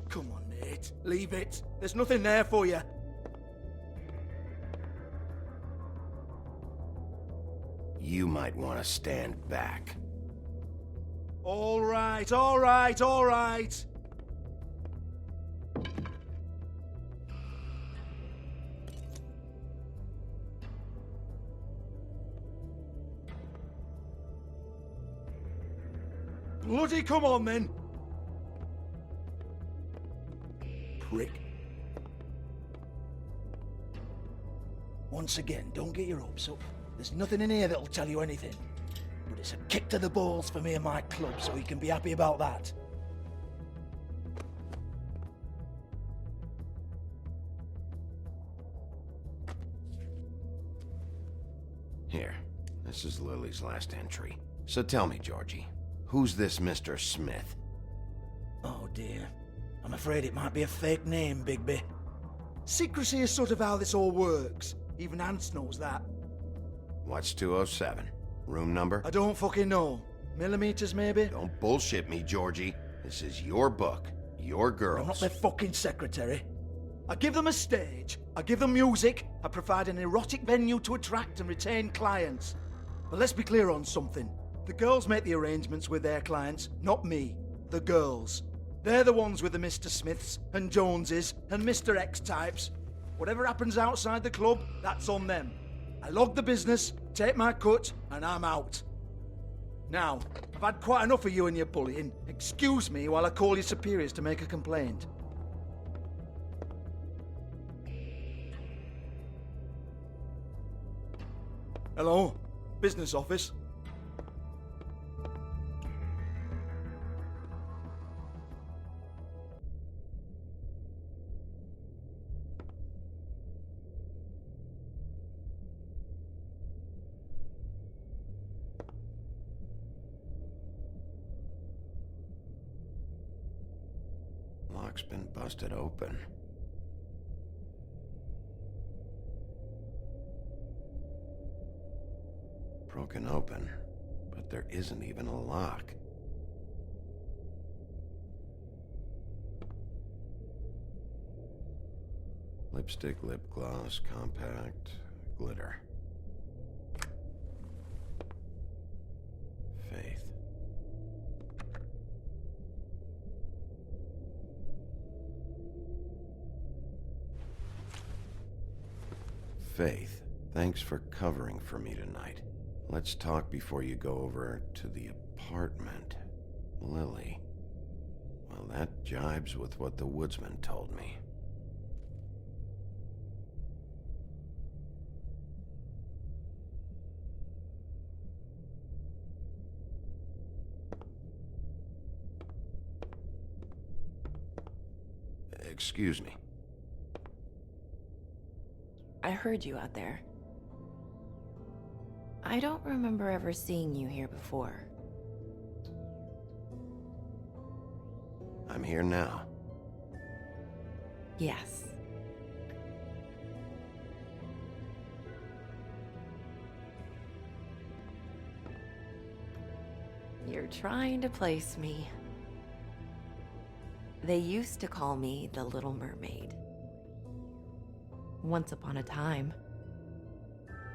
Come on, mate. Leave it. There's nothing there for you. You might want to stand back. All right, all right, all right. Bloody come on, then. Prick. Once again, don't get your hopes up. There's nothing in here that'll tell you anything. But it's a kick to the balls for me and my club, so he can be happy about that. Here, this is Lily's last entry. So tell me, Georgie, who's this Mr. Smith? Oh dear. I'm afraid it might be a fake name, Bigby. Secrecy is sort of how this all works. Even Hans knows that. What's 207? Room number? I don't fucking know. Millimeters, maybe? Don't bullshit me, Georgie. This is your book. Your girls. I'm not their fucking secretary. I give them a stage, I give them music, I provide an erotic venue to attract and retain clients. But let's be clear on something. The girls make the arrangements with their clients, not me. The girls. They're the ones with the Mr. Smiths and Joneses and Mr. X types. Whatever happens outside the club, that's on them. I log the business, take my cut, and I'm out. Now, I've had quite enough of you and your bullying. Excuse me while I call your superiors to make a complaint. Hello? Business office? Lock's been busted open. Broken open, but there isn't even a lock. Lipstick, lip gloss, compact, glitter. Faith. Faith, thanks for covering for me tonight. Let's talk before you go over to the apartment. Lily. Well, that jibes with what the woodsman told me. Excuse me. I heard you out there. I don't remember ever seeing you here before. I'm here now. Yes. You're trying to place me. They used to call me the Little Mermaid. Once upon a time.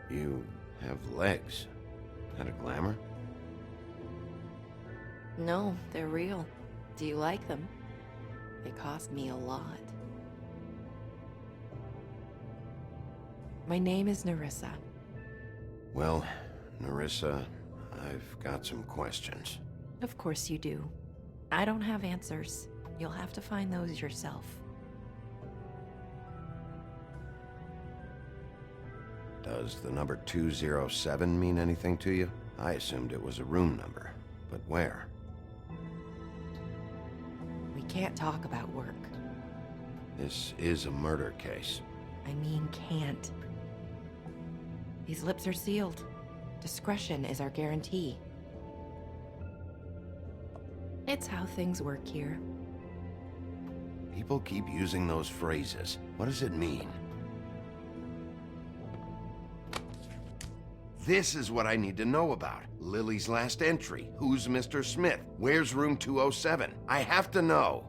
You have legs. That a glamour? No, they're real. Do you like them? They cost me a lot. My name is Nerissa. Well, Nerissa, I've got some questions. Of course you do. I don't have answers. You'll have to find those yourself. Does the number 207 mean anything to you? I assumed it was a room number, but where? We can't talk about work. This is a murder case. I mean, can't. These lips are sealed. Discretion is our guarantee. It's how things work here. People keep using those phrases. What does it mean? This is what I need to know about. Lily's last entry. Who's Mr. Smith? Where's room 207? I have to know.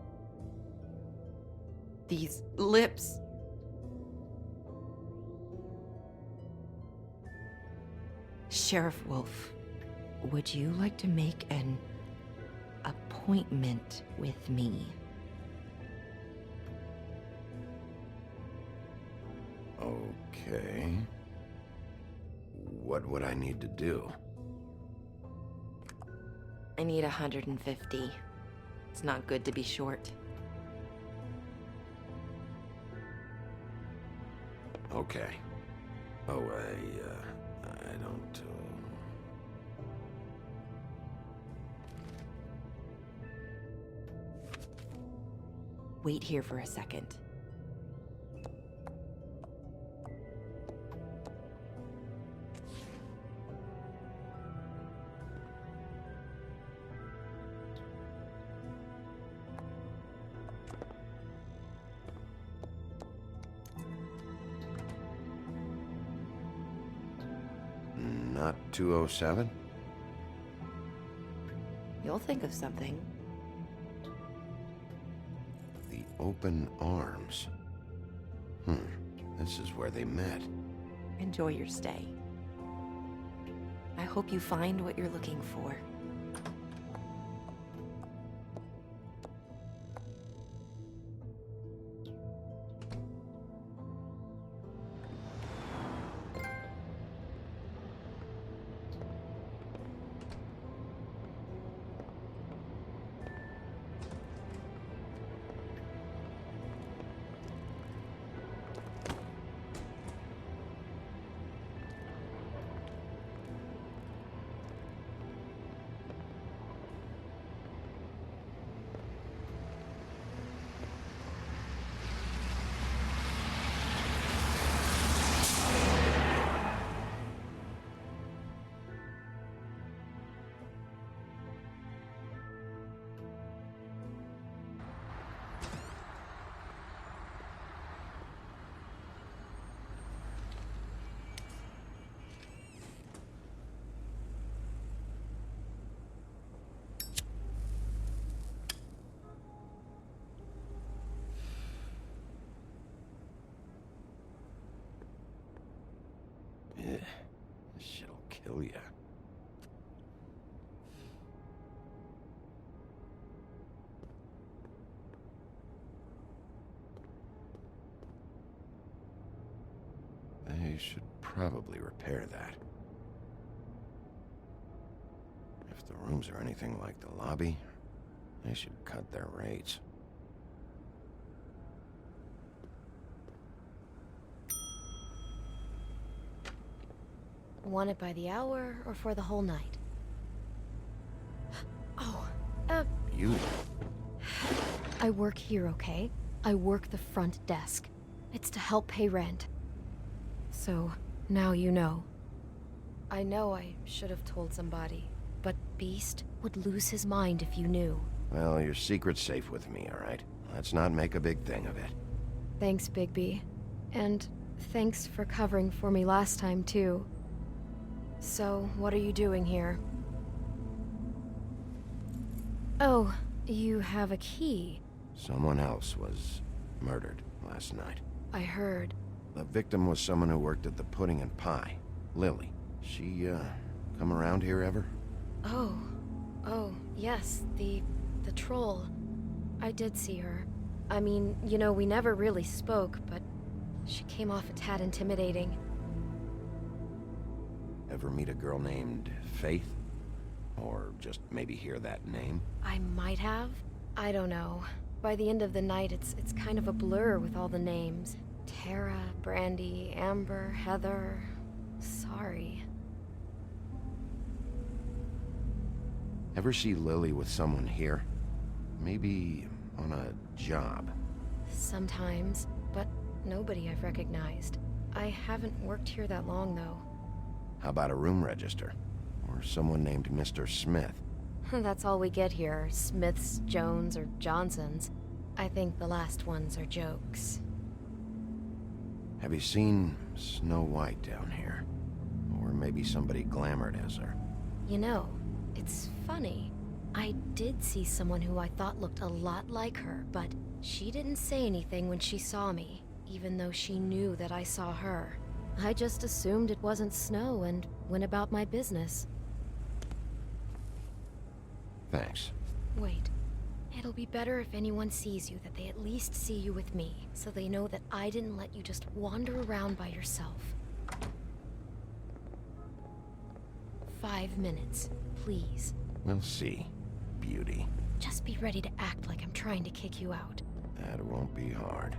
These lips. Sheriff Wolf, would you like to make an appointment with me? Okay. What would I need to do? I need 150. It's not good to be short. Okay. Oh, I don't, Wait here for a second. Not 207? You'll think of something. The open arms. This is where they met. Enjoy your stay. I hope you find what you're looking for. This shit'll kill ya. They should probably repair that. If the rooms are anything like the lobby, they should cut their rates. Want it by the hour or for the whole night? Oh, You? I work here, okay? I work the front desk. It's to help pay rent. So, now you know. I know I should have told somebody, but Beast would lose his mind if you knew. Well, your secret's safe with me, all right? Let's not make a big thing of it. Thanks, Bigby. And thanks for covering for me last time, too. So, what are you doing here? Oh, you have a key. Someone else was murdered last night. I heard. The victim was someone who worked at the Pudding and Pie. Lily. She, come around here ever? Oh, yes, the troll. I did see her. I mean, you know, we never really spoke, but she came off a tad intimidating. Ever meet a girl named Faith? Or just maybe hear that name? I might have. I don't know. By the end of the night, it's kind of a blur with all the names. Tara, Brandy, Amber, Heather. Sorry. Ever see Lily with someone here? Maybe on a job? Sometimes, but nobody I've recognized. I haven't worked here that long, though. How about a room register? Or someone named Mr. Smith? That's all we get here. Smiths, Jones, or Johnsons. I think the last ones are jokes. Have you seen Snow White down here? Or maybe somebody glamored as her? You know, it's funny. I did see someone who I thought looked a lot like her, but she didn't say anything when she saw me, even though she knew that I saw her. I just assumed it wasn't Snow and went about my business. Thanks. Wait. It'll be better if anyone sees you that they at least see you with me, so they know that I didn't let you just wander around by yourself. 5 minutes, please. We'll see, beauty. Just be ready to act like I'm trying to kick you out. That won't be hard.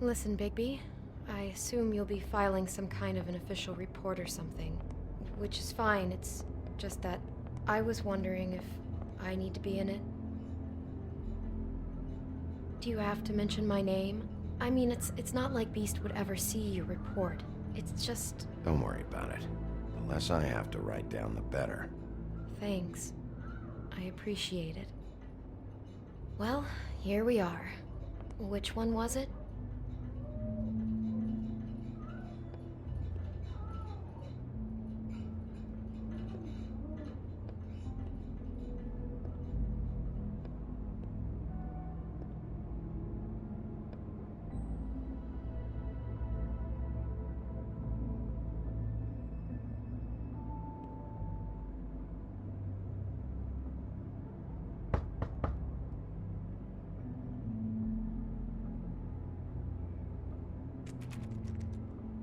Listen, Bigby. I assume you'll be filing some kind of an official report or something. Which is fine, it's just that I was wondering if I need to be in it. Do you have to mention my name? I mean, it's not like Beast would ever see your report. It's just... Don't worry about it. The less I have to write down, the better. Thanks. I appreciate it. Well, here we are. Which one was it?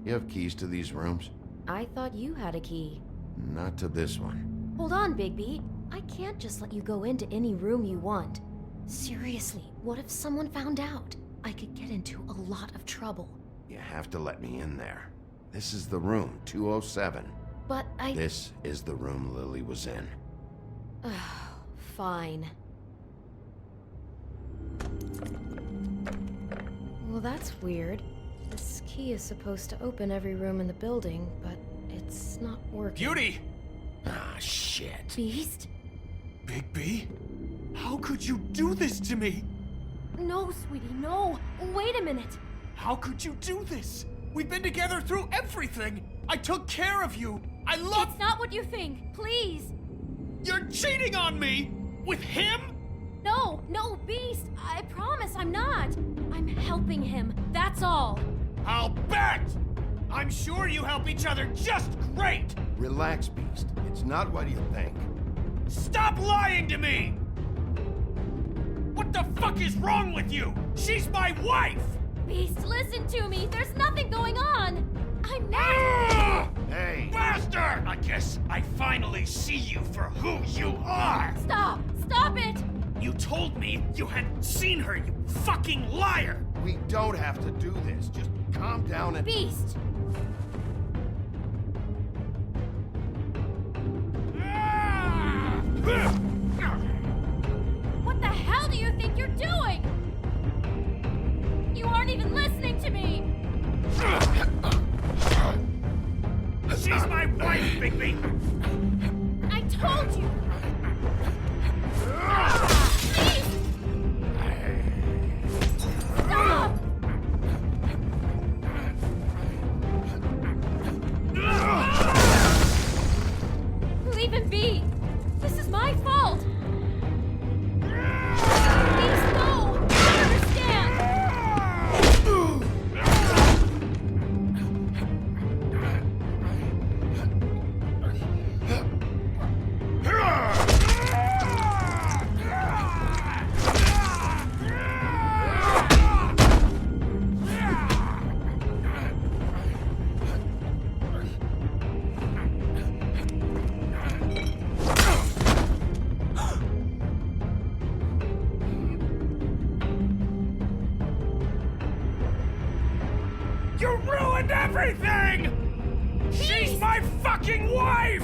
You have keys to these rooms? I thought you had a key. Not to this one. Hold on, Bigby. I can't just let you go into any room you want. Seriously, what if someone found out? I could get into a lot of trouble. You have to let me in there. This is the room, 207. But This is the room Lily was in. Fine. Well, that's weird. This key is supposed to open every room in the building, but it's not working. Beauty! Ah, shit. Beast? Bigby? How could you do this to me? No, sweetie, no. Wait a minute. How could you do this? We've been together through everything. I took care of you. I love... It's not what you think. Please. You're cheating on me! With him? No, Beast. I promise I'm not. I'm helping him. That's all. I'll bet! I'm sure you help each other just great! Relax, Beast. It's not what you think. Stop lying to me! What the fuck is wrong with you? She's my wife! Beast, listen to me. There's nothing going on. I'm not... Hey! Bastard! I guess I finally see you for who you are! Stop! Stop it! You told me you hadn't seen her, you fucking liar! We don't have to do this. Just calm down and... Beast! What the hell do you think you're doing? You aren't even listening to me! She's my wife, Bigby! I told you! Stop! Leave him be! This is my fault! Please, no! I understand! You ruined everything! She's my fucking wife!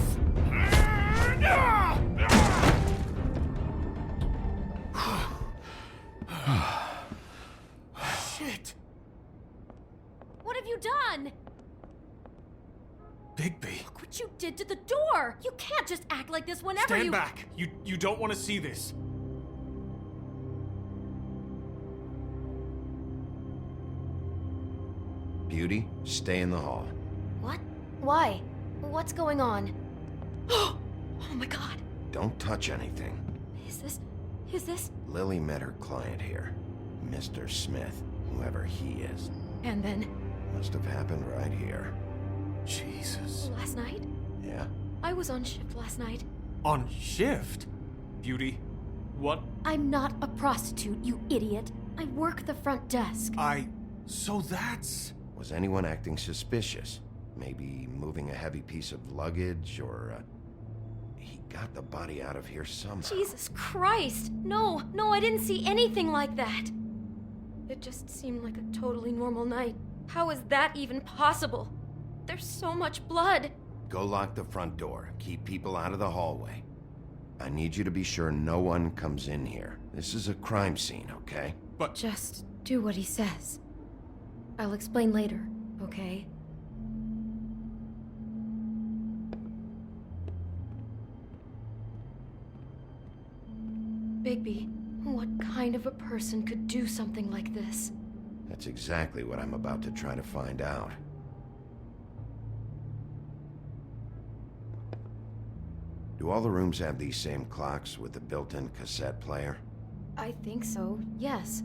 Shit! What have you done? Bigby. Look what you did to the door! You can't just act like this whenever Stand back! You don't want to see this. Beauty, stay in the hall. What? Why? What's going on? Oh my god. Don't touch anything. Is this? Lily met her client here. Mr. Smith, whoever he is. And then? Must have happened right here. Jesus. Last night? Yeah? I was on shift last night. On shift? Beauty, what? I'm not a prostitute, you idiot. I work the front desk. So that's... Was anyone acting suspicious? Maybe moving a heavy piece of luggage, or, he got the body out of here somehow. Jesus Christ! No, I didn't see anything like that. It just seemed like a totally normal night. How is that even possible? There's so much blood. Go lock the front door. Keep people out of the hallway. I need you to be sure no one comes in here. This is a crime scene, okay? But... Just do what he says. I'll explain later, okay? Bigby, what kind of a person could do something like this? That's exactly what I'm about to try to find out. Do all the rooms have these same clocks with the built-in cassette player? I think so, yes.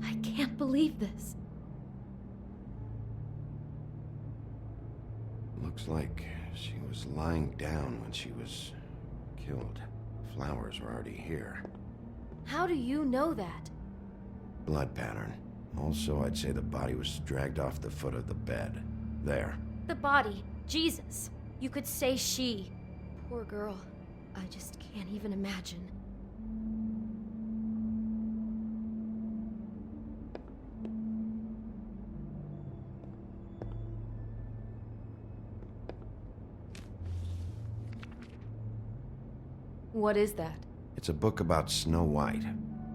I can't believe this. Looks like she was lying down when she was killed. Flowers were already here. How do you know that? Blood pattern. Also, I'd say the body was dragged off the foot of the bed. There. The body. Jesus. You could say she. Poor girl. I just can't even imagine. What is that? It's a book about Snow White.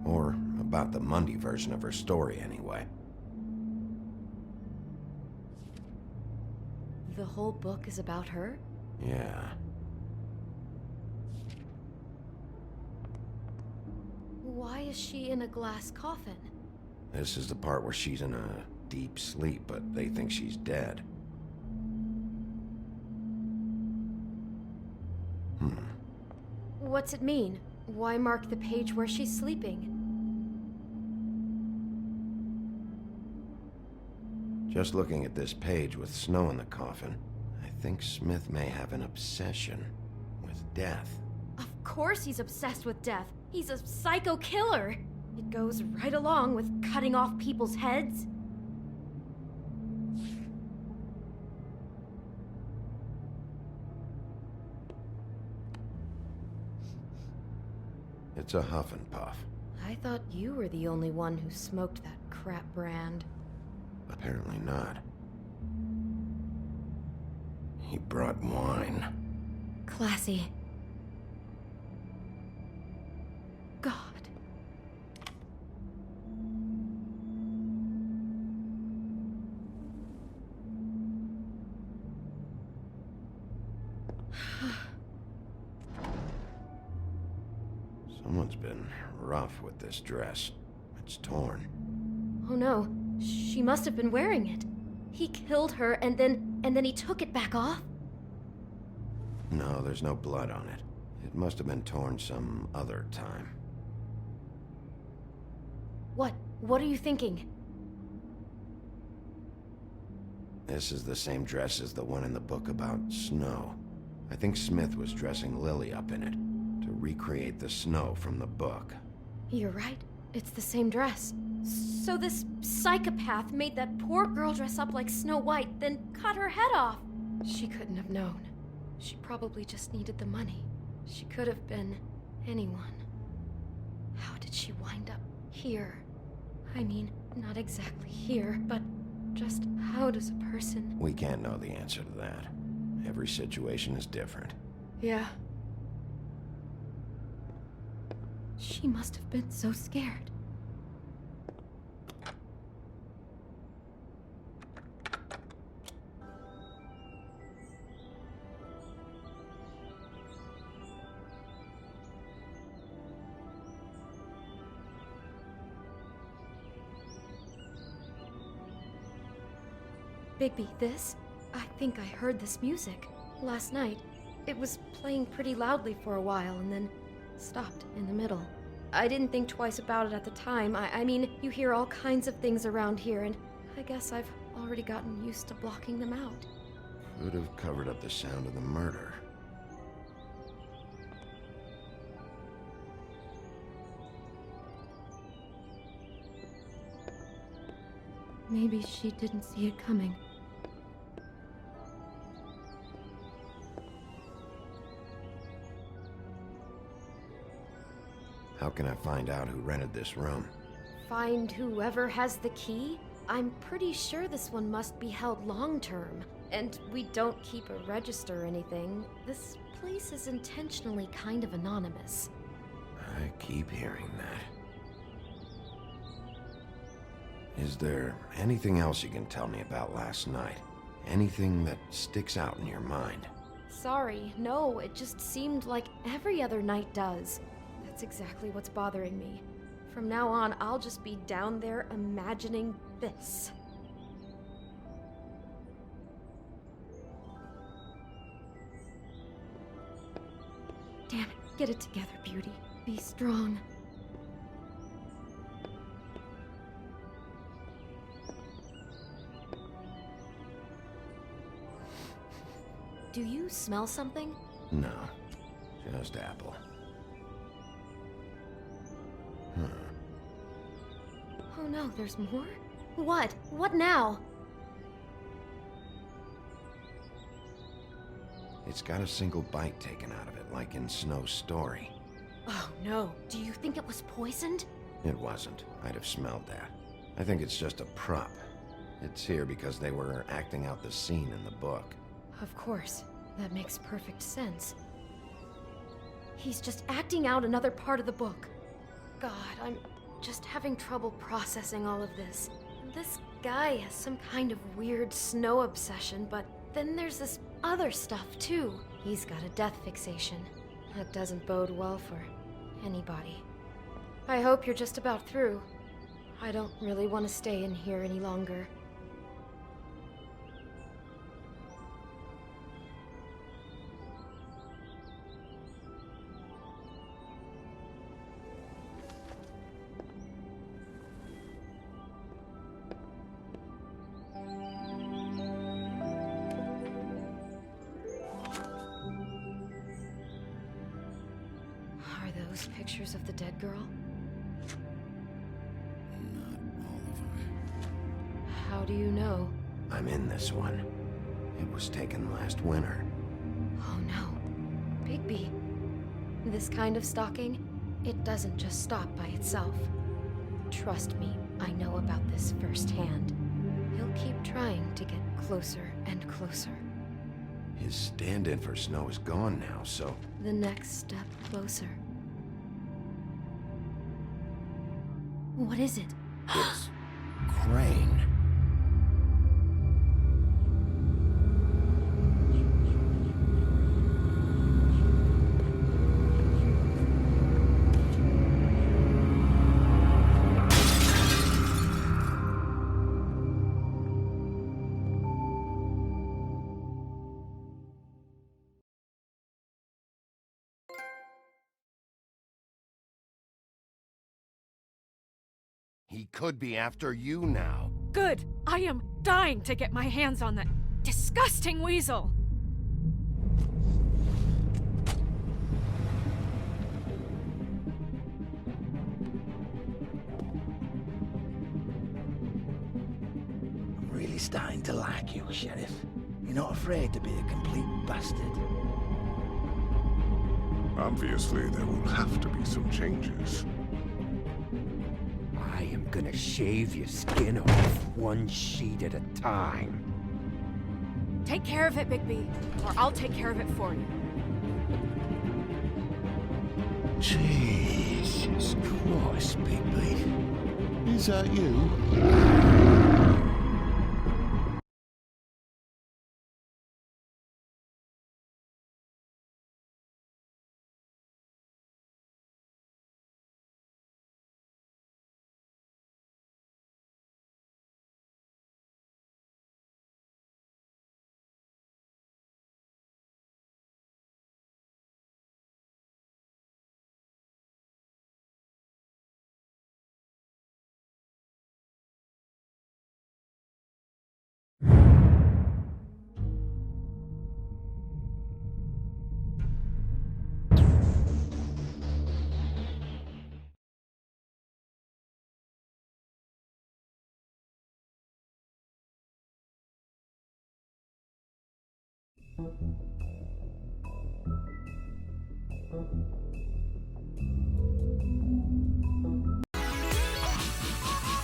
Or about the Mundy version of her story, anyway. The whole book is about her? Yeah. Why is she in a glass coffin? This is the part where she's in a deep sleep, but they think she's dead. What's it mean? Why mark the page where she's sleeping? Just looking at this page with snow in the coffin, I think Smith may have an obsession with death. Of course he's obsessed with death. He's a psycho killer. It goes right along with cutting off people's heads. It's a huff and puff. I thought you were the only one who smoked that crap brand. Apparently not. He brought wine. Classy. God. Someone's been rough with this dress. It's torn. Oh no, she must have been wearing it. He killed her and then he took it back off? No, there's no blood on it. It must have been torn some other time. What are you thinking? This is the same dress as the one in the book about snow. I think Smith was dressing Lily up in it to recreate the snow from the book. You're right. It's the same dress. So this psychopath made that poor girl dress up like Snow White, then cut her head off. She couldn't have known. She probably just needed the money. She could have been anyone. How did she wind up here? I mean, not exactly here, but just how does a person... We can't know the answer to that. Every situation is different. Yeah. She must have been so scared. Bigby, this? I think I heard this music last night. It was playing pretty loudly for a while and then stopped in the middle. I didn't think twice about it at the time. I mean, you hear all kinds of things around here, and I guess I've already gotten used to blocking them out. Could have covered up the sound of the murder. Maybe she didn't see it coming. How can I find out who rented this room? Find whoever has the key? I'm pretty sure this one must be held long-term. And we don't keep a register or anything. This place is intentionally kind of anonymous. I keep hearing that. Is there anything else you can tell me about last night? Anything that sticks out in your mind? Sorry, no, it just seemed like every other night does. That's exactly what's bothering me. From now on, I'll just be down there imagining this. Damn it, get it together, Beauty. Be strong. Do you smell something? No, just apple. Oh no, there's more? What? What now? It's got a single bite taken out of it, like in Snow's story. Oh no. Do you think it was poisoned? It wasn't. I'd have smelled that. I think it's just a prop. It's here because they were acting out the scene in the book. Of course. That makes perfect sense. He's just acting out another part of the book. God, I'm just having trouble processing all of this. This guy has some kind of weird snow obsession, but then there's this other stuff too. He's got a death fixation. That doesn't bode well for anybody. I hope you're just about through. I don't really want to stay in here any longer. Are those pictures of the dead girl? How do you know? I'm in this one. It was taken last winter. Oh no. Bigby. This kind of stalking, it doesn't just stop by itself. Trust me, I know about this firsthand. He'll keep trying to get closer and closer. His stand-in for Snow is gone now, so... The next step closer. What is it? It's... Crane. He could be after you now. Good. I am dying to get my hands on that disgusting weasel. I'm really starting to like you, Sheriff. You're not afraid to be a complete bastard. Obviously, there will have to be some changes. I am gonna shave your skin off one sheet at a time. Take care of it, Bigby, or I'll take care of it for you. Jesus Christ, Bigby. Is that you?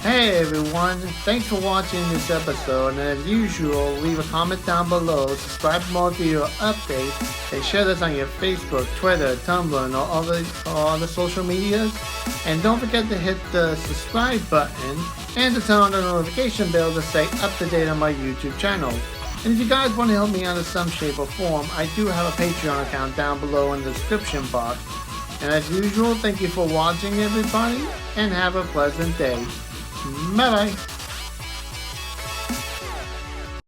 Hey everyone, thanks for watching this episode, and as usual, leave a comment down below, subscribe for more video updates, and share this on your Facebook, Twitter, Tumblr, and all other social medias. And don't forget to hit the subscribe button and to turn on the notification bell to stay up to date on my YouTube channel. And if you guys want to help me out in some shape or form, I do have a Patreon account down below in the description box. And as usual, thank you for watching everybody, and have a pleasant day. Bye bye.